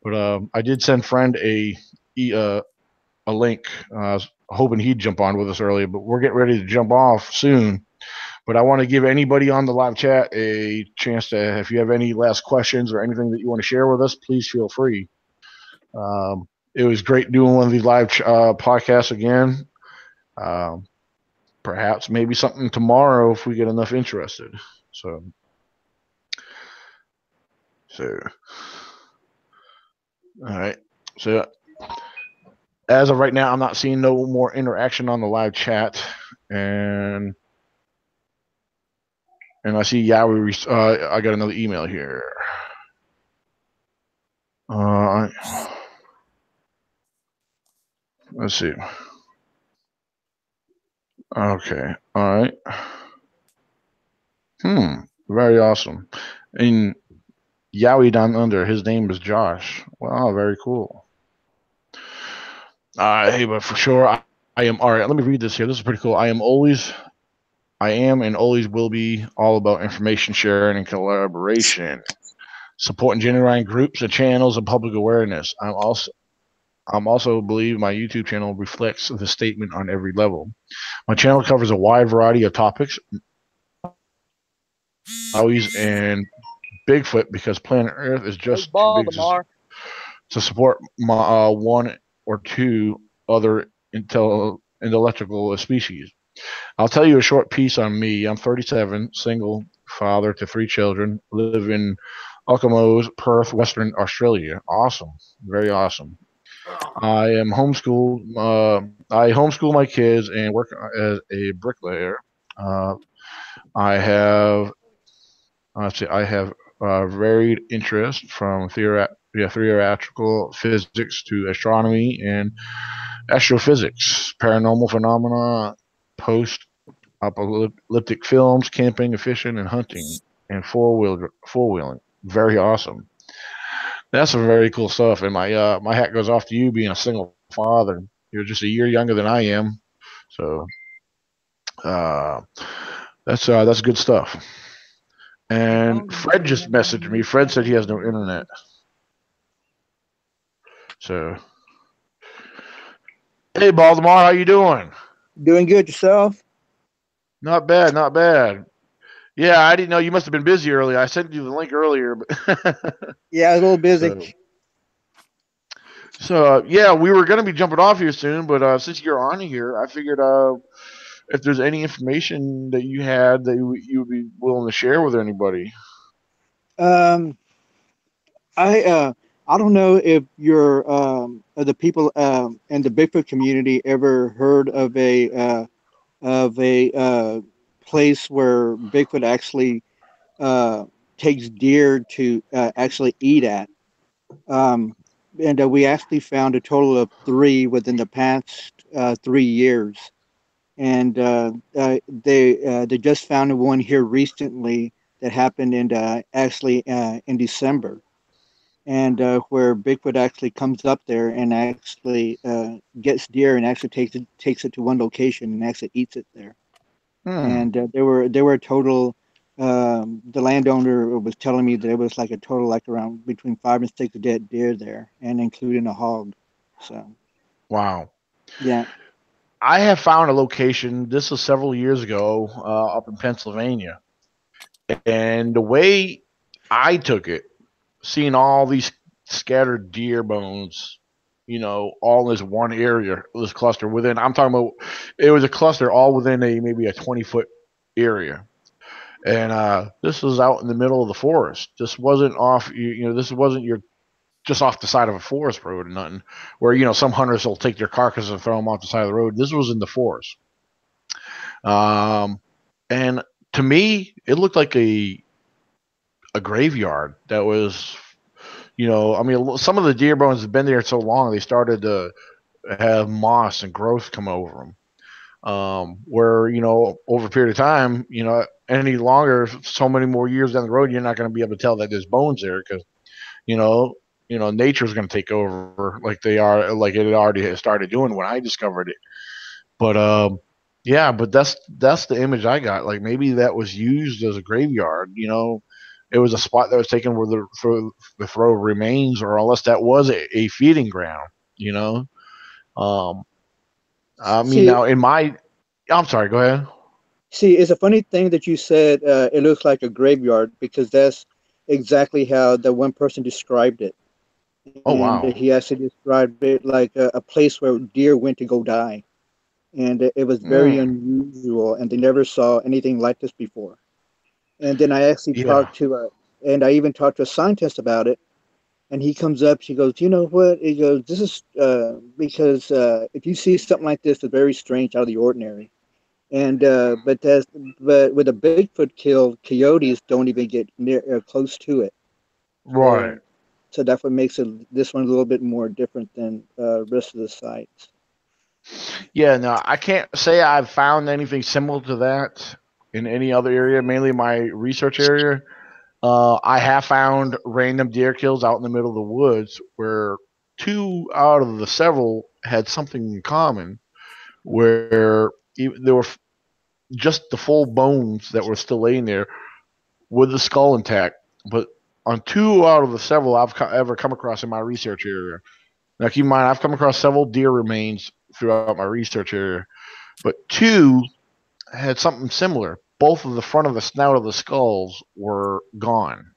But I did send friend a link, hoping he'd jump on with us earlier. But we're getting ready to jump off soon. But I want to give anybody on the live chat a chance to, if you have any last questions or anything that you want to share with us, please feel free. It was great doing one of these live podcasts again. Perhaps maybe something tomorrow if we get enough interested. So all right. So as of right now, I'm not seeing no more interaction on the live chat, and I see Yowie. I got another email here. Let's see. Okay. All right. Very awesome. And Yowie down under. His name is Josh. Wow, very cool. Hey, but for sure, I am. All right, let me read this here. This is pretty cool. I am and always will be all about information sharing and collaboration, supporting genuine groups and channels and public awareness. I'm also believe my YouTube channel reflects the statement on every level. My channel covers a wide variety of topics, always and Bigfoot because planet Earth is Hey, just too big Baltimore. to support my one or two other intellectual species. I'll tell you a short piece on me. I'm 37, single, father to 3 children, live in Okemos, Perth, Western Australia. Awesome, very awesome. I am homeschooled. I homeschool my kids and work as a bricklayer. Uh, I have, let's see, I have varied interests from theoretical physics to astronomy and astrophysics, paranormal phenomena, post apocalyptic films, camping, fishing, and hunting, and four wheeling. Very awesome. That's some very cool stuff. And my hat goes off to you being a single father. You're just a year younger than I am, so uh, that's good stuff. And Fred just messaged me. Fred said he has no internet. So hey Baltimore, how you doing? Doing good yourself? Not bad, not bad. Yeah, I didn't know you must have been busy earlier. I sent you the link earlier, but Yeah, I was a little busy. so yeah, we were gonna be jumping off here soon, but since you're on here, I figured if there's any information that you had that you would be willing to share with anybody. Um, I don't know if you're the people in the Bigfoot community ever heard of a place where Bigfoot actually uh, takes deer to actually eat at. Um, and we actually found a total of three within the past 3 years. And they just found one here recently that happened in actually in December, and where Bigfoot actually comes up there and actually gets deer and actually takes it to one location and actually eats it there. Hmm. And there were a total. The landowner was telling me that it was like a total like around between 5 and 6 dead deer there, and including a hog. So Wow. yeah. I have found a location. This was several years ago, up in Pennsylvania, and the way I took it, seeing all these scattered deer bones, all in this one area, this cluster within. I'm talking about. It was a cluster all within a maybe a 20-foot area. And this was out in the middle of the forest. This wasn't off. This wasn't your just off the side of a forest road or nothing. Where some hunters will take their carcasses and throw them off the side of the road. This was in the forest. Um, and to me, it looked like a graveyard that was. I mean, some of the deer bones have been there so long they started to have moss and growth come over them. Where over a period of time, any longer, so many more years down the road, you're not going to be able to tell that there's bones there because you know nature's going to take over like it already has started doing when I discovered it. But yeah, but that's the image I got. Like maybe that was used as a graveyard. It was a spot that was taken where the throw remains, or unless that was a feeding ground. You know, um, I mean See, now in my I'm sorry. Go ahead. See, it's a funny thing that you said it looks like a graveyard because that's exactly how the one person described it. Oh And he wow. actually described it like a place where deer went to go die. And it was very Mm, unusual, and they never saw anything like this before. And then I actually yeah. and I even talked to a scientist about it. And he comes up, he goes, you know what? He goes, this is because if you see something like this, it's very strange, out of the ordinary. And but with a Bigfoot kill, coyotes don't even get near close to it. Right. So so that's what makes this one a little bit more different than rest of the sites. Yeah. No, I can't say I've found anything similar to that in any other area. Mainly my research area. I have found random deer kills out in the middle of the woods where 2 out of the several had something in common, where there were just the full bones that were still laying there with the skull intact. But on 2 out of the several I've ever come across in my research area. Now, keep in mind, I've come across several deer remains throughout my research area, but 2 had something similar. Both of the front of the snout of the skulls were gone.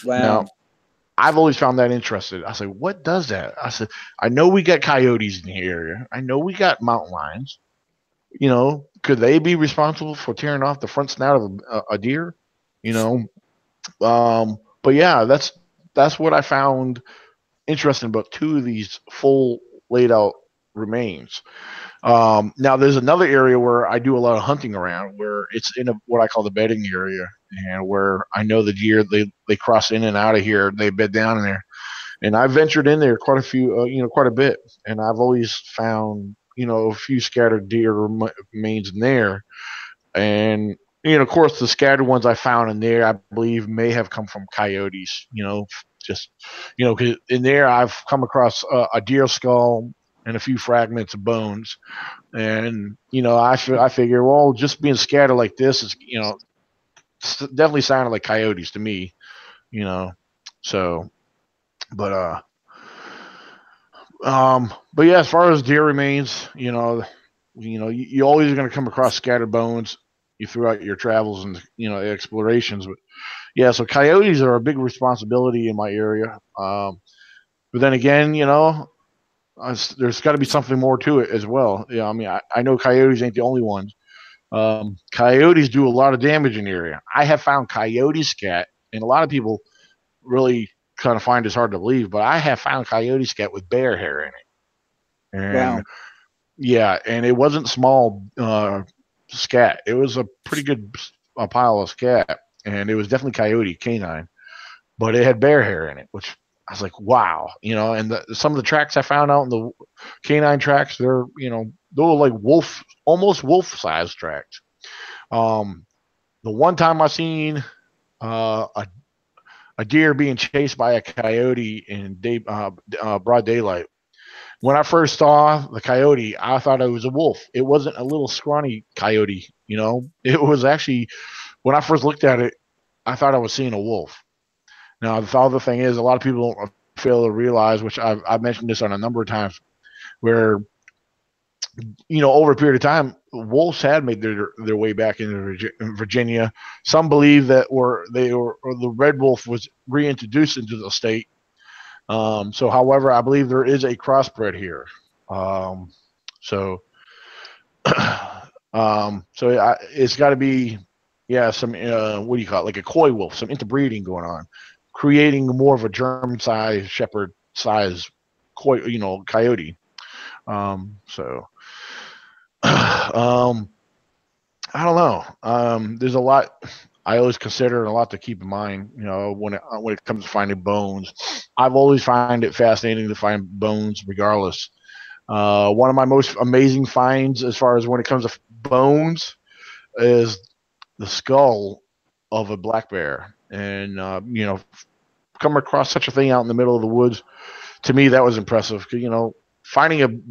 Wow. Now, I've always found that interesting. I said, what does that? I said, I know we got coyotes in the area. I know we got mountain lions. Could they be responsible for tearing off the front snout of a deer? You know, but yeah, that's what I found interesting about 2 of these full laid out remains. Now, there's another area where I do a lot of hunting around, where it's in what I call the bedding area, and where I know the deer they cross in and out of here, they bed down in there, and I ventured in there quite a few, quite a bit, and I've always found a few scattered deer remains in there, and of course, the scattered ones I found in there, I believe, may have come from coyotes. Just 'cause in there I've come across a deer skull and a few fragments of bones, and I figure, well, just being scattered like this is definitely sounded like coyotes to me. You know, so but but yeah, as far as deer remains, you always are going to come across scattered bones throughout your travels and explorations. But yeah, so coyotes are a big responsibility in my area. But then again, there's got to be something more to it as well. Yeah, I mean, I know coyotes ain't the only ones. Coyotes do a lot of damage in the area. I have found coyote scat, and a lot of people really kind of find this hard to believe, but I have found coyote scat with bear hair in it. And Wow. yeah, and it wasn't small scat. It was a pretty good pile of scat, and it was definitely coyote canine, but it had bear hair in it, which I was like, wow, And some of the tracks I found out in the canine tracks, they were like almost wolf-sized tracks. The one time I seen a deer being chased by a coyote in broad daylight. When I first saw the coyote, I thought it was a wolf. It wasn't a little scrawny coyote, It was actually, when I first looked at it, I thought I was seeing a wolf. Now, the other thing is, a lot of people don't fail to realize, which I've mentioned this on a number of times, where over a period of time, wolves had made their way back into Virginia. Some believe that the red wolf was reintroduced into the state. So, however, I believe there is a crossbred here. So, it's got to be, yeah, some what do you call it, like a coy wolf, some interbreeding going on, creating more of a German-sized shepherd-sized coyote. So. I don't know. There's a lot I always consider and a lot to keep in mind. When it comes to finding bones, I've always find it fascinating to find bones, regardless. One of my most amazing finds, as far as when it comes to bones, is the skull of a black bear, and come across such a thing out in the middle of the woods. To me, that was impressive. Finding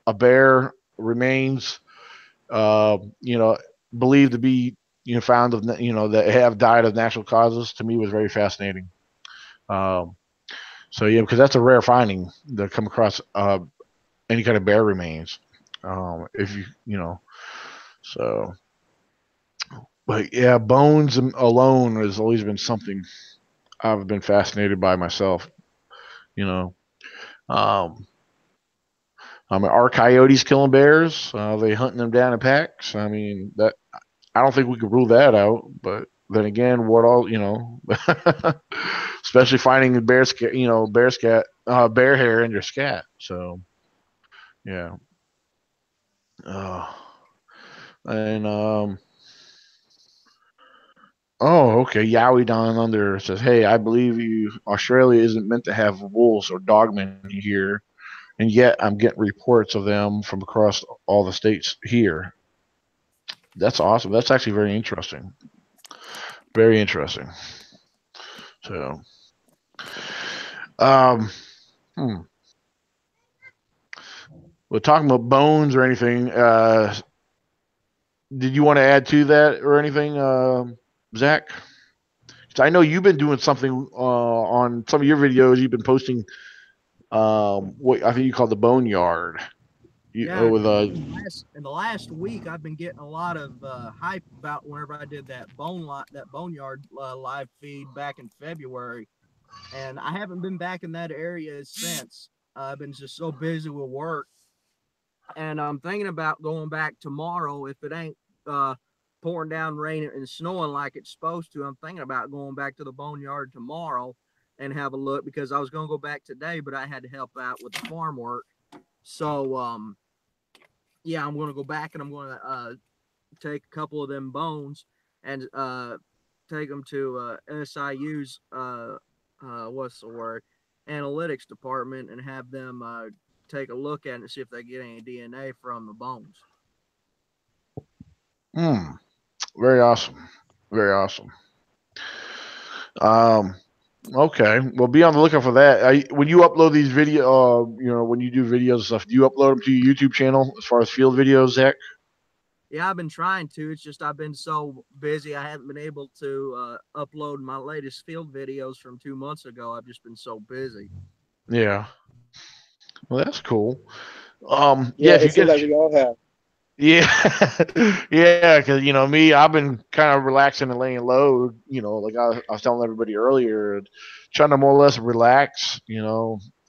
a bear remains believed to be found of that have died of natural causes, to me was very fascinating. So yeah, because that's a rare finding to come across any kind of bear remains. If so. But yeah, bones alone has always been something I've been fascinated by myself. You know, um, I mean, are coyotes killing bears? Are they hunting them down in packs? I mean, that I don't think we could rule that out. But then again, what all especially finding the bear hair in your scat. So yeah, uh, and oh, okay. Yowie Down Under says, "Hey, I believe you. Australia isn't meant to have wolves or dogmen here, and yet I'm getting reports of them from across all the states here. That's awesome. That's actually very interesting. Very interesting. So, um, hmm. Well, talking about bones or anything, did you want to add to that or anything, Zach? 'Cause I know you've been doing something on some of your videos. You've been posting what I think you call the boneyard. Yeah, With in the last week, I've been getting a lot of hype about whenever I did that boneyard live feed back in February, and I haven't been back in that area since. I've been just so busy with work, and I'm thinking about going back tomorrow if it ain't uh, pouring down rain and snowing like it's supposed to. I'm thinking about going back to the boneyard tomorrow and have a look because I was going to go back today, but I had to help out with the farm work. So yeah, I'm going to go back and I'm going to take a couple of them bones and take them to SIU's what's the word, analytics department, and have them take a look at it and see if they get any DNA from the bones. very awesome, very awesome. Um, okay, well, be on the lookout for that. When you upload these when you do videos and stuff, do you upload them to your YouTube channel as far as field videos, Zach? Yeah, I've been trying to. It's just I've been so busy. I haven't been able to upload my latest field videos from 2 months ago. I've just been so busy. Yeah. Well, that's cool. Yeah, Yeah, if it you seems get, like we all have. yeah, yeah, because me, I've been kind of relaxing and laying low. Like I was telling everybody earlier, trying to more or less relax.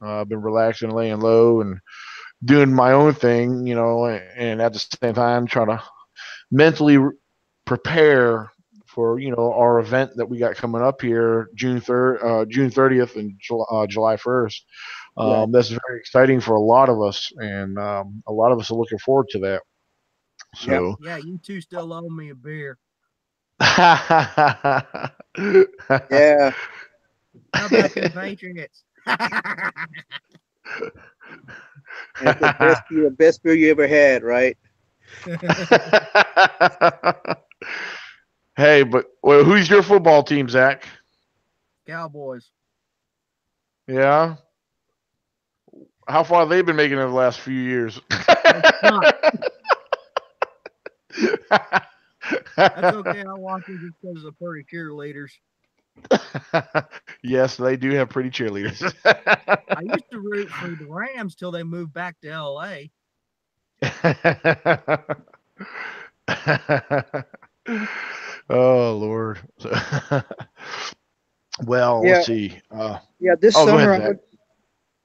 I've been relaxing, and laying low, and doing my own thing. And at the same time, trying to mentally prepare for our event that we got coming up here June 30th and July 1st. Right. That's very exciting for a lot of us, and a lot of us are looking forward to that. Yep. So, Yeah, you two still owe me a beer. Yeah. How about them Patriots? It's the best beer you ever had, right? Hey, but well, who's your football team, Zach? Cowboys. Yeah, how far have they been making it the last few years? They suck. That's okay. I watch them just because of the pretty cheerleaders. Yes, they do have pretty cheerleaders. I used to root for the Rams till they moved back to LA. Oh Lord. Well, let's Yeah. see. Yeah. This Oh, go summer, ahead, I'm Zach.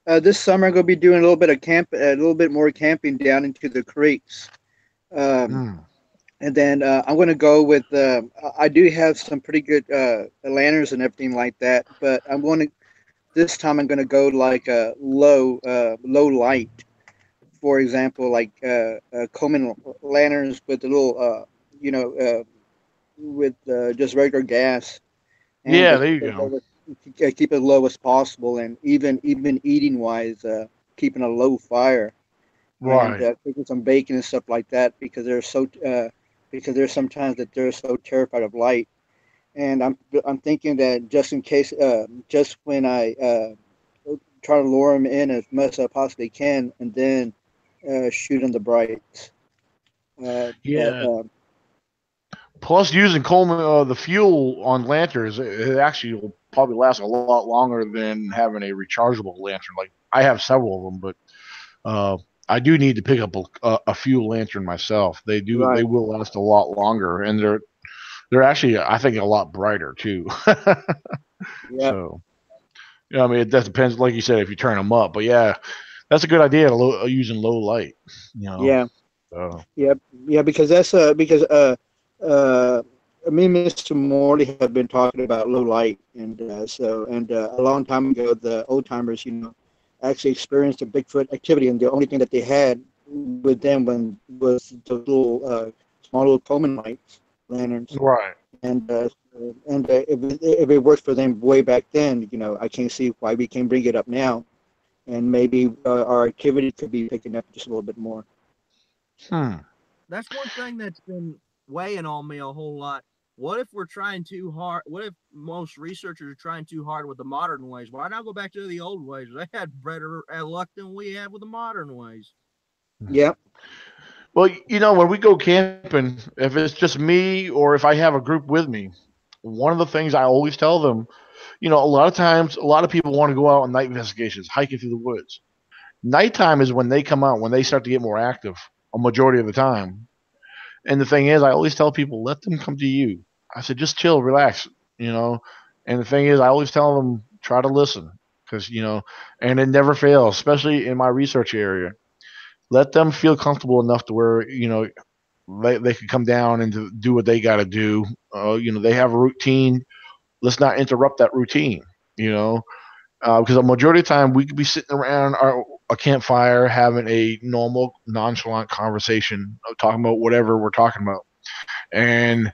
going. This summer, I'm going to be doing a little bit of a little bit more camping down into the creeks. Um, Mm. and then I'm going to go with. I do have some pretty good lanterns and everything like that, but I'm going to this time. I'm going to go like a low light. For example, like Coleman lanterns with a little, with just regular gas, and Yeah, there you go. keep it low as possible, and even eating wise, keeping a low fire and Right. cooking some bacon and stuff like that because there's sometimes that they're so terrified of light, and I'm thinking that just in case, just when I try to lure them in as much as I possibly can, and then shoot them the brights. But Yeah. Plus, using Coleman, the fuel on lanterns, it actually will probably last a lot longer than having a rechargeable lantern. Like I have several of them, but uh, I do need to pick up a fuel lantern myself. They right, will last a lot longer, and they're actually, I think, a lot brighter too. yeah, So, yeah, I mean, that depends, like you said, if you turn them up. But yeah, that's a good idea, using low light. You know, yeah, so yeah, yeah, because that's uh, me and Mr. Morley have been talking about low light, and a long time ago, the old timers, actually experienced a Bigfoot activity, and the only thing that they had with them was those little small little Coleman lights, lanterns, right. and if it worked for them way back then, I can't see why we can't bring it up now, and maybe our activity could be picking up just a little bit more. Hmm. That's one thing that's been weighing on me a whole lot. what if we're trying too hard? What if most researchers are trying too hard with the modern ways? Why not go back to the old ways? They had better luck than we have with the modern ways. Yep. Well, when we go camping, if it's just me or if I have a group with me, one of the things I always tell them, a lot of times, a lot of people want to go out on night investigations, hiking through the woods. Nighttime is when they come out, when they start to get more active, a majority of the time. And the thing is, I always tell people, let them come to you. I said, just chill, relax, you know. And the thing is, I always tell them, try to listen, because and it never fails, especially in my research area. Let them feel comfortable enough to where they can come down and do what they got to do. They have a routine. Let's not interrupt that routine. You know, because a majority of the time we could be sitting around a campfire having a normal, nonchalant conversation, talking about whatever we're talking about, and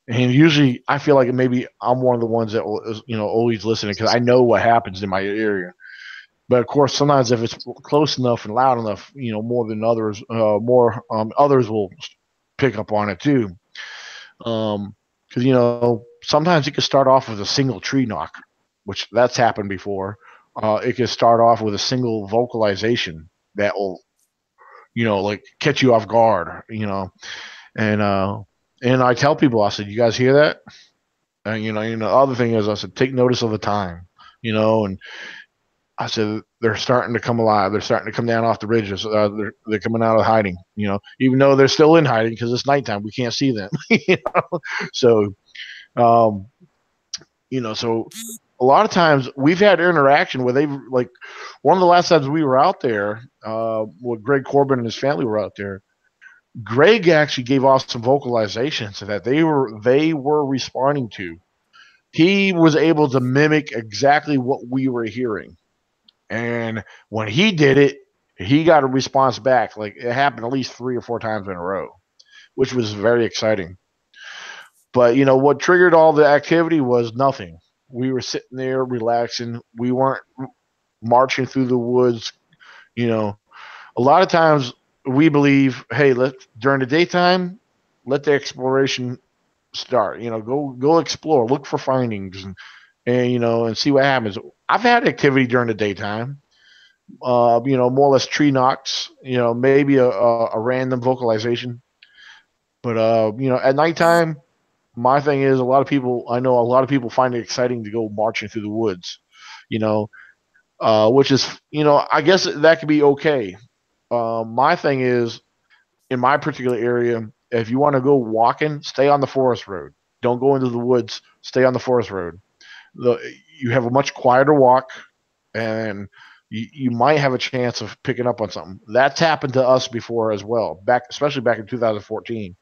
usually I feel like maybe I'm one of the ones that will, always listening because I know what happens in my area. But of course, sometimes if it's close enough and loud enough, more than others, more others will pick up on it too. Because sometimes it can start off with a single tree knock, which that's happened before. It can start off with a single vocalization that will, like catch you off guard. And I tell people, I said, "You guys hear that?" And the other thing is, I said, "Take notice of the time." And I said they're starting to come alive. They're starting to come down off the ridges. They're coming out of hiding. Even though they're still in hiding because it's nighttime, we can't see them. So, um, so a lot of times we've had interaction where they've like one of the last times we were out there, with Greg Corbin and his family were out there. Greg actually gave off some vocalizations that they were responding to. He was able to mimic exactly what we were hearing. And when he did it, he got a response back. Like it happened at least 3 or 4 times in a row, which was very exciting. But what triggered all the activity was nothing. We were sitting there relaxing. We weren't marching through the woods. A lot of times we believe, hey, let during the daytime, let the exploration start. Go explore, look for findings, and see what happens. I've had activity during the daytime. More or less tree knocks, maybe a random vocalization. But at nighttime, my thing is I know a lot of people find it exciting to go marching through the woods, you know, which is, I guess that could be okay. My thing is, in my particular area, if you want to go walking, stay on the forest road. Don't go into the woods. Stay on the forest road. You have a much quieter walk, and you might have a chance of picking up on something. That's happened to us before as well, especially back in 2014.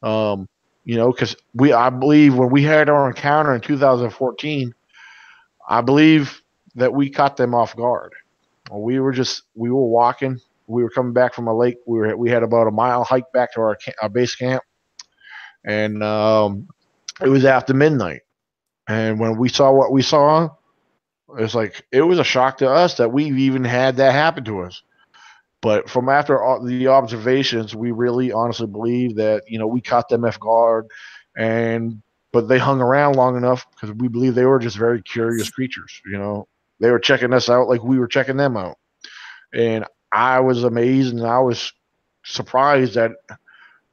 Um, because I believe when we had our encounter in 2014, I believe that we caught them off guard. We were walking. We were coming back from a lake. We had about a mile hike back to our base camp, and it was after midnight. And when we saw what we saw, it was a shock to us that we've even had that happen to us. But from after the observations, we really honestly believe that we caught them off guard, and but they hung around long enough because we believe they were just very curious creatures. They were checking us out like we were checking them out, and I was amazed and I was surprised that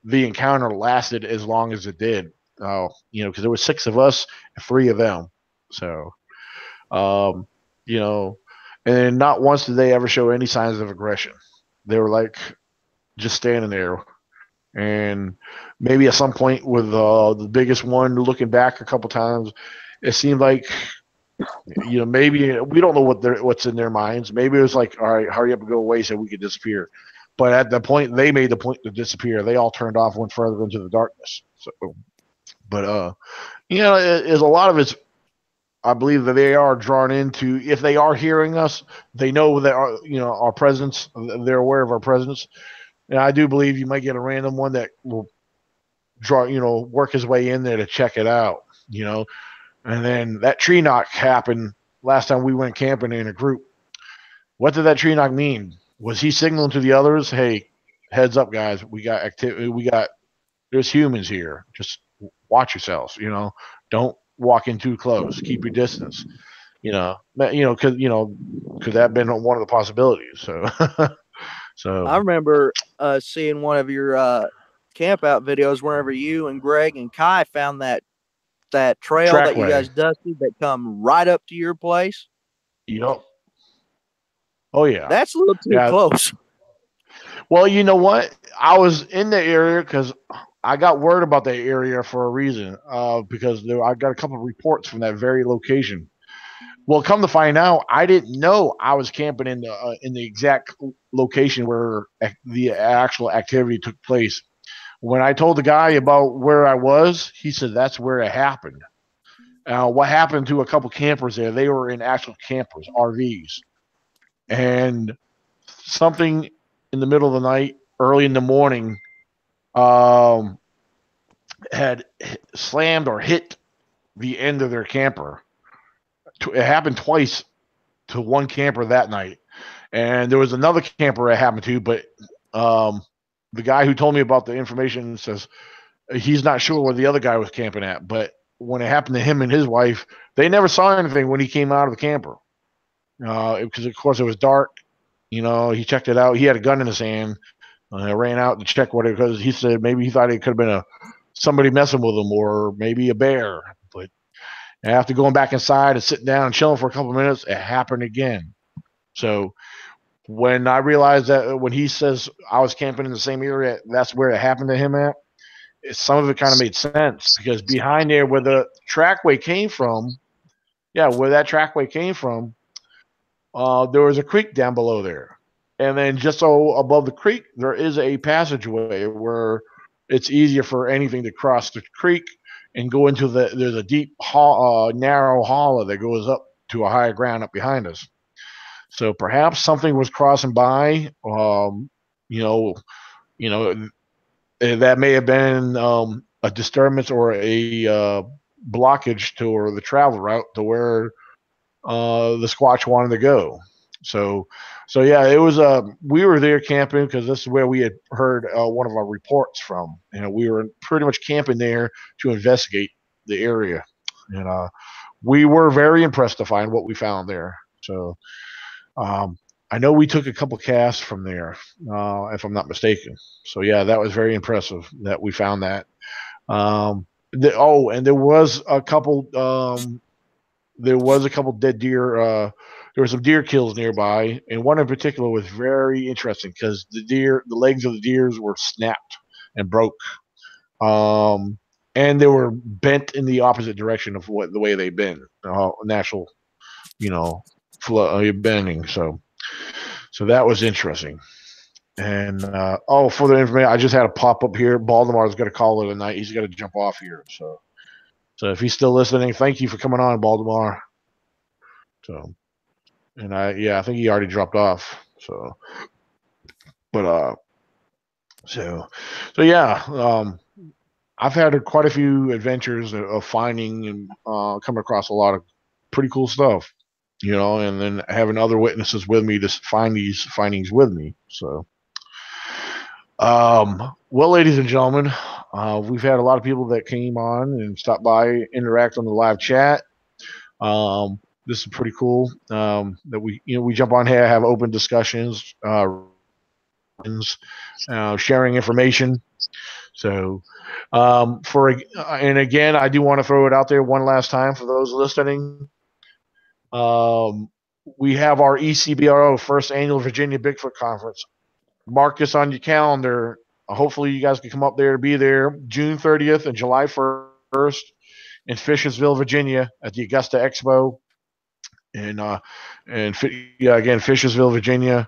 the encounter lasted as long as it did. Because there were 6 of us and 3 of them, so um, you know, and not once did they ever show any signs of aggression. They were like just standing there. And maybe at some point with the biggest one looking back a couple times, it seemed like maybe we don't know what's in their minds. Maybe it was like, all right, hurry up and go away so we could disappear. But at the point they made the point to disappear, they all turned off, went further into the darkness. So, but it's a lot of it's. I believe that they are drawn into. If they are hearing us, they know that our presence. They're aware of our presence, and I do believe you might get a random one that will work his way in there to check it out. And then that tree knock happened last time we went camping in a group. What did that tree knock mean? Was he signaling to the others, "Hey, heads up, guys, we got activity. There's humans here. Just watch yourselves. Don't walk in too close. Keep your distance. Could that have been one of the possibilities? So, so I remember seeing one of your camp out videos whenever you and Greg and Kai found that trail that you trackway. guys dusted that come right up to your place. Yep. Oh yeah. That's a little too Yeah. close. Well, you know what? I was in the area because I got word about that area for a reason. Because I got a couple of reports from that very location. Well, come to find out, I didn't know I was camping in the exact location where the actual activity took place. When I told the guy about where I was, he said that's where it happened. What happened to a couple campers there? They were in actual campers, RVs, and something in the middle of the night, early in the morning, um, had slammed or hit the end of their camper. It happened twice to one camper that night, and there was another camper it happened to, but the guy who told me about the information says he's not sure where the other guy was camping at, but when it happened to him and his wife, they never saw anything when he came out of the camper. Because of course it was dark. He checked it out. He had a gun in his hand. I ran out to check what it was. He said maybe he thought it could have been somebody messing with him or maybe a bear. But after going back inside and sitting down and chilling for a couple of minutes, it happened again. So when I realized that when he says I was camping in the same area, that's where it happened to him at. Some of it kind of made sense because behind there where the trackway came from, where that trackway came from, there was a creek down below there. And then just so above the creek, there is a passageway where it's easier for anything to cross the creek and go into there's a deep, narrow hollow that goes up to a higher ground up behind us. So perhaps something was crossing by, that may have been a disturbance or a blockage to the travel route to where the Squatch wanted to go. So yeah, it was. We were there camping because this is where we had heard one of our reports from. We were pretty much camping there to investigate the area, and we were very impressed to find what we found there. So I know we took a couple casts from there, if I'm not mistaken. So yeah, that was very impressive that we found that. And there was a couple. There was a couple dead deer. There were some deer kills nearby, and one in particular was very interesting because the legs of the deers were snapped and broke, and they were bent in the opposite direction of the way they've been, natural, bending. So that was interesting. And for the information, I just had a pop up here. Baltimore's got to call it a night. He's got to jump off here. So if he's still listening, thank you for coming on, Baltimore. So, and I think he already dropped off. So, but so yeah, I've had quite a few adventures of finding and coming across a lot of pretty cool stuff, and then having other witnesses with me to find these findings with me. So, well, ladies and gentlemen, we've had a lot of people that came on and stopped by, interact on the live chat. This is pretty cool that we jump on here, have open discussions, sharing information. So, and again, I do want to throw it out there one last time for those listening. We have our ECBRO first annual Virginia Bigfoot Conference. Mark this on your calendar. Hopefully, you guys can come up there to be there June 30th and July 1st in Fishersville, Virginia, at the Augusta Expo. And again, Fishersville, Virginia.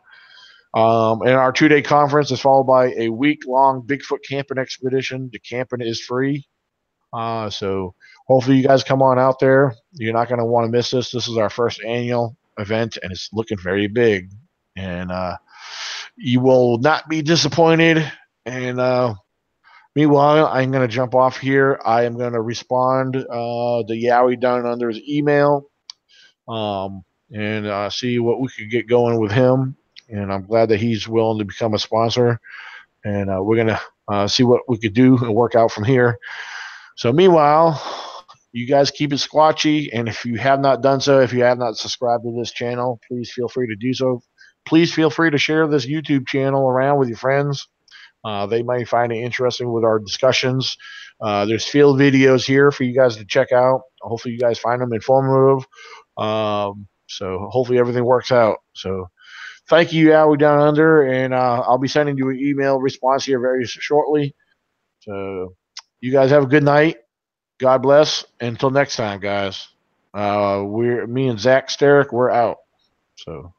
And our 2-day conference is followed by a week-long Bigfoot camping expedition. The camping is free. So hopefully you guys come on out there. You're not going to want to miss this. This is our first annual event, and it's looking very big. And you will not be disappointed. And meanwhile, I'm going to jump off here. I am going to respond to Yowie Down Under's email and see what we could get going with him. And I'm glad that he's willing to become a sponsor. And we're going to see what we could do and work out from here. So meanwhile, you guys keep it squatchy, and if you have not done so, if you have not subscribed to this channel, please feel free to do so. Please feel free to share this YouTube channel around with your friends. They might find it interesting with our discussions. There's field videos here for you guys to check out. Hopefully you guys find them informative. So hopefully everything works out. So thank you, Yowie Down Under, and I'll be sending you an email response here very shortly. So you guys have a good night. God bless. Until next time, guys. Me and Zach Sterick, we're out. So.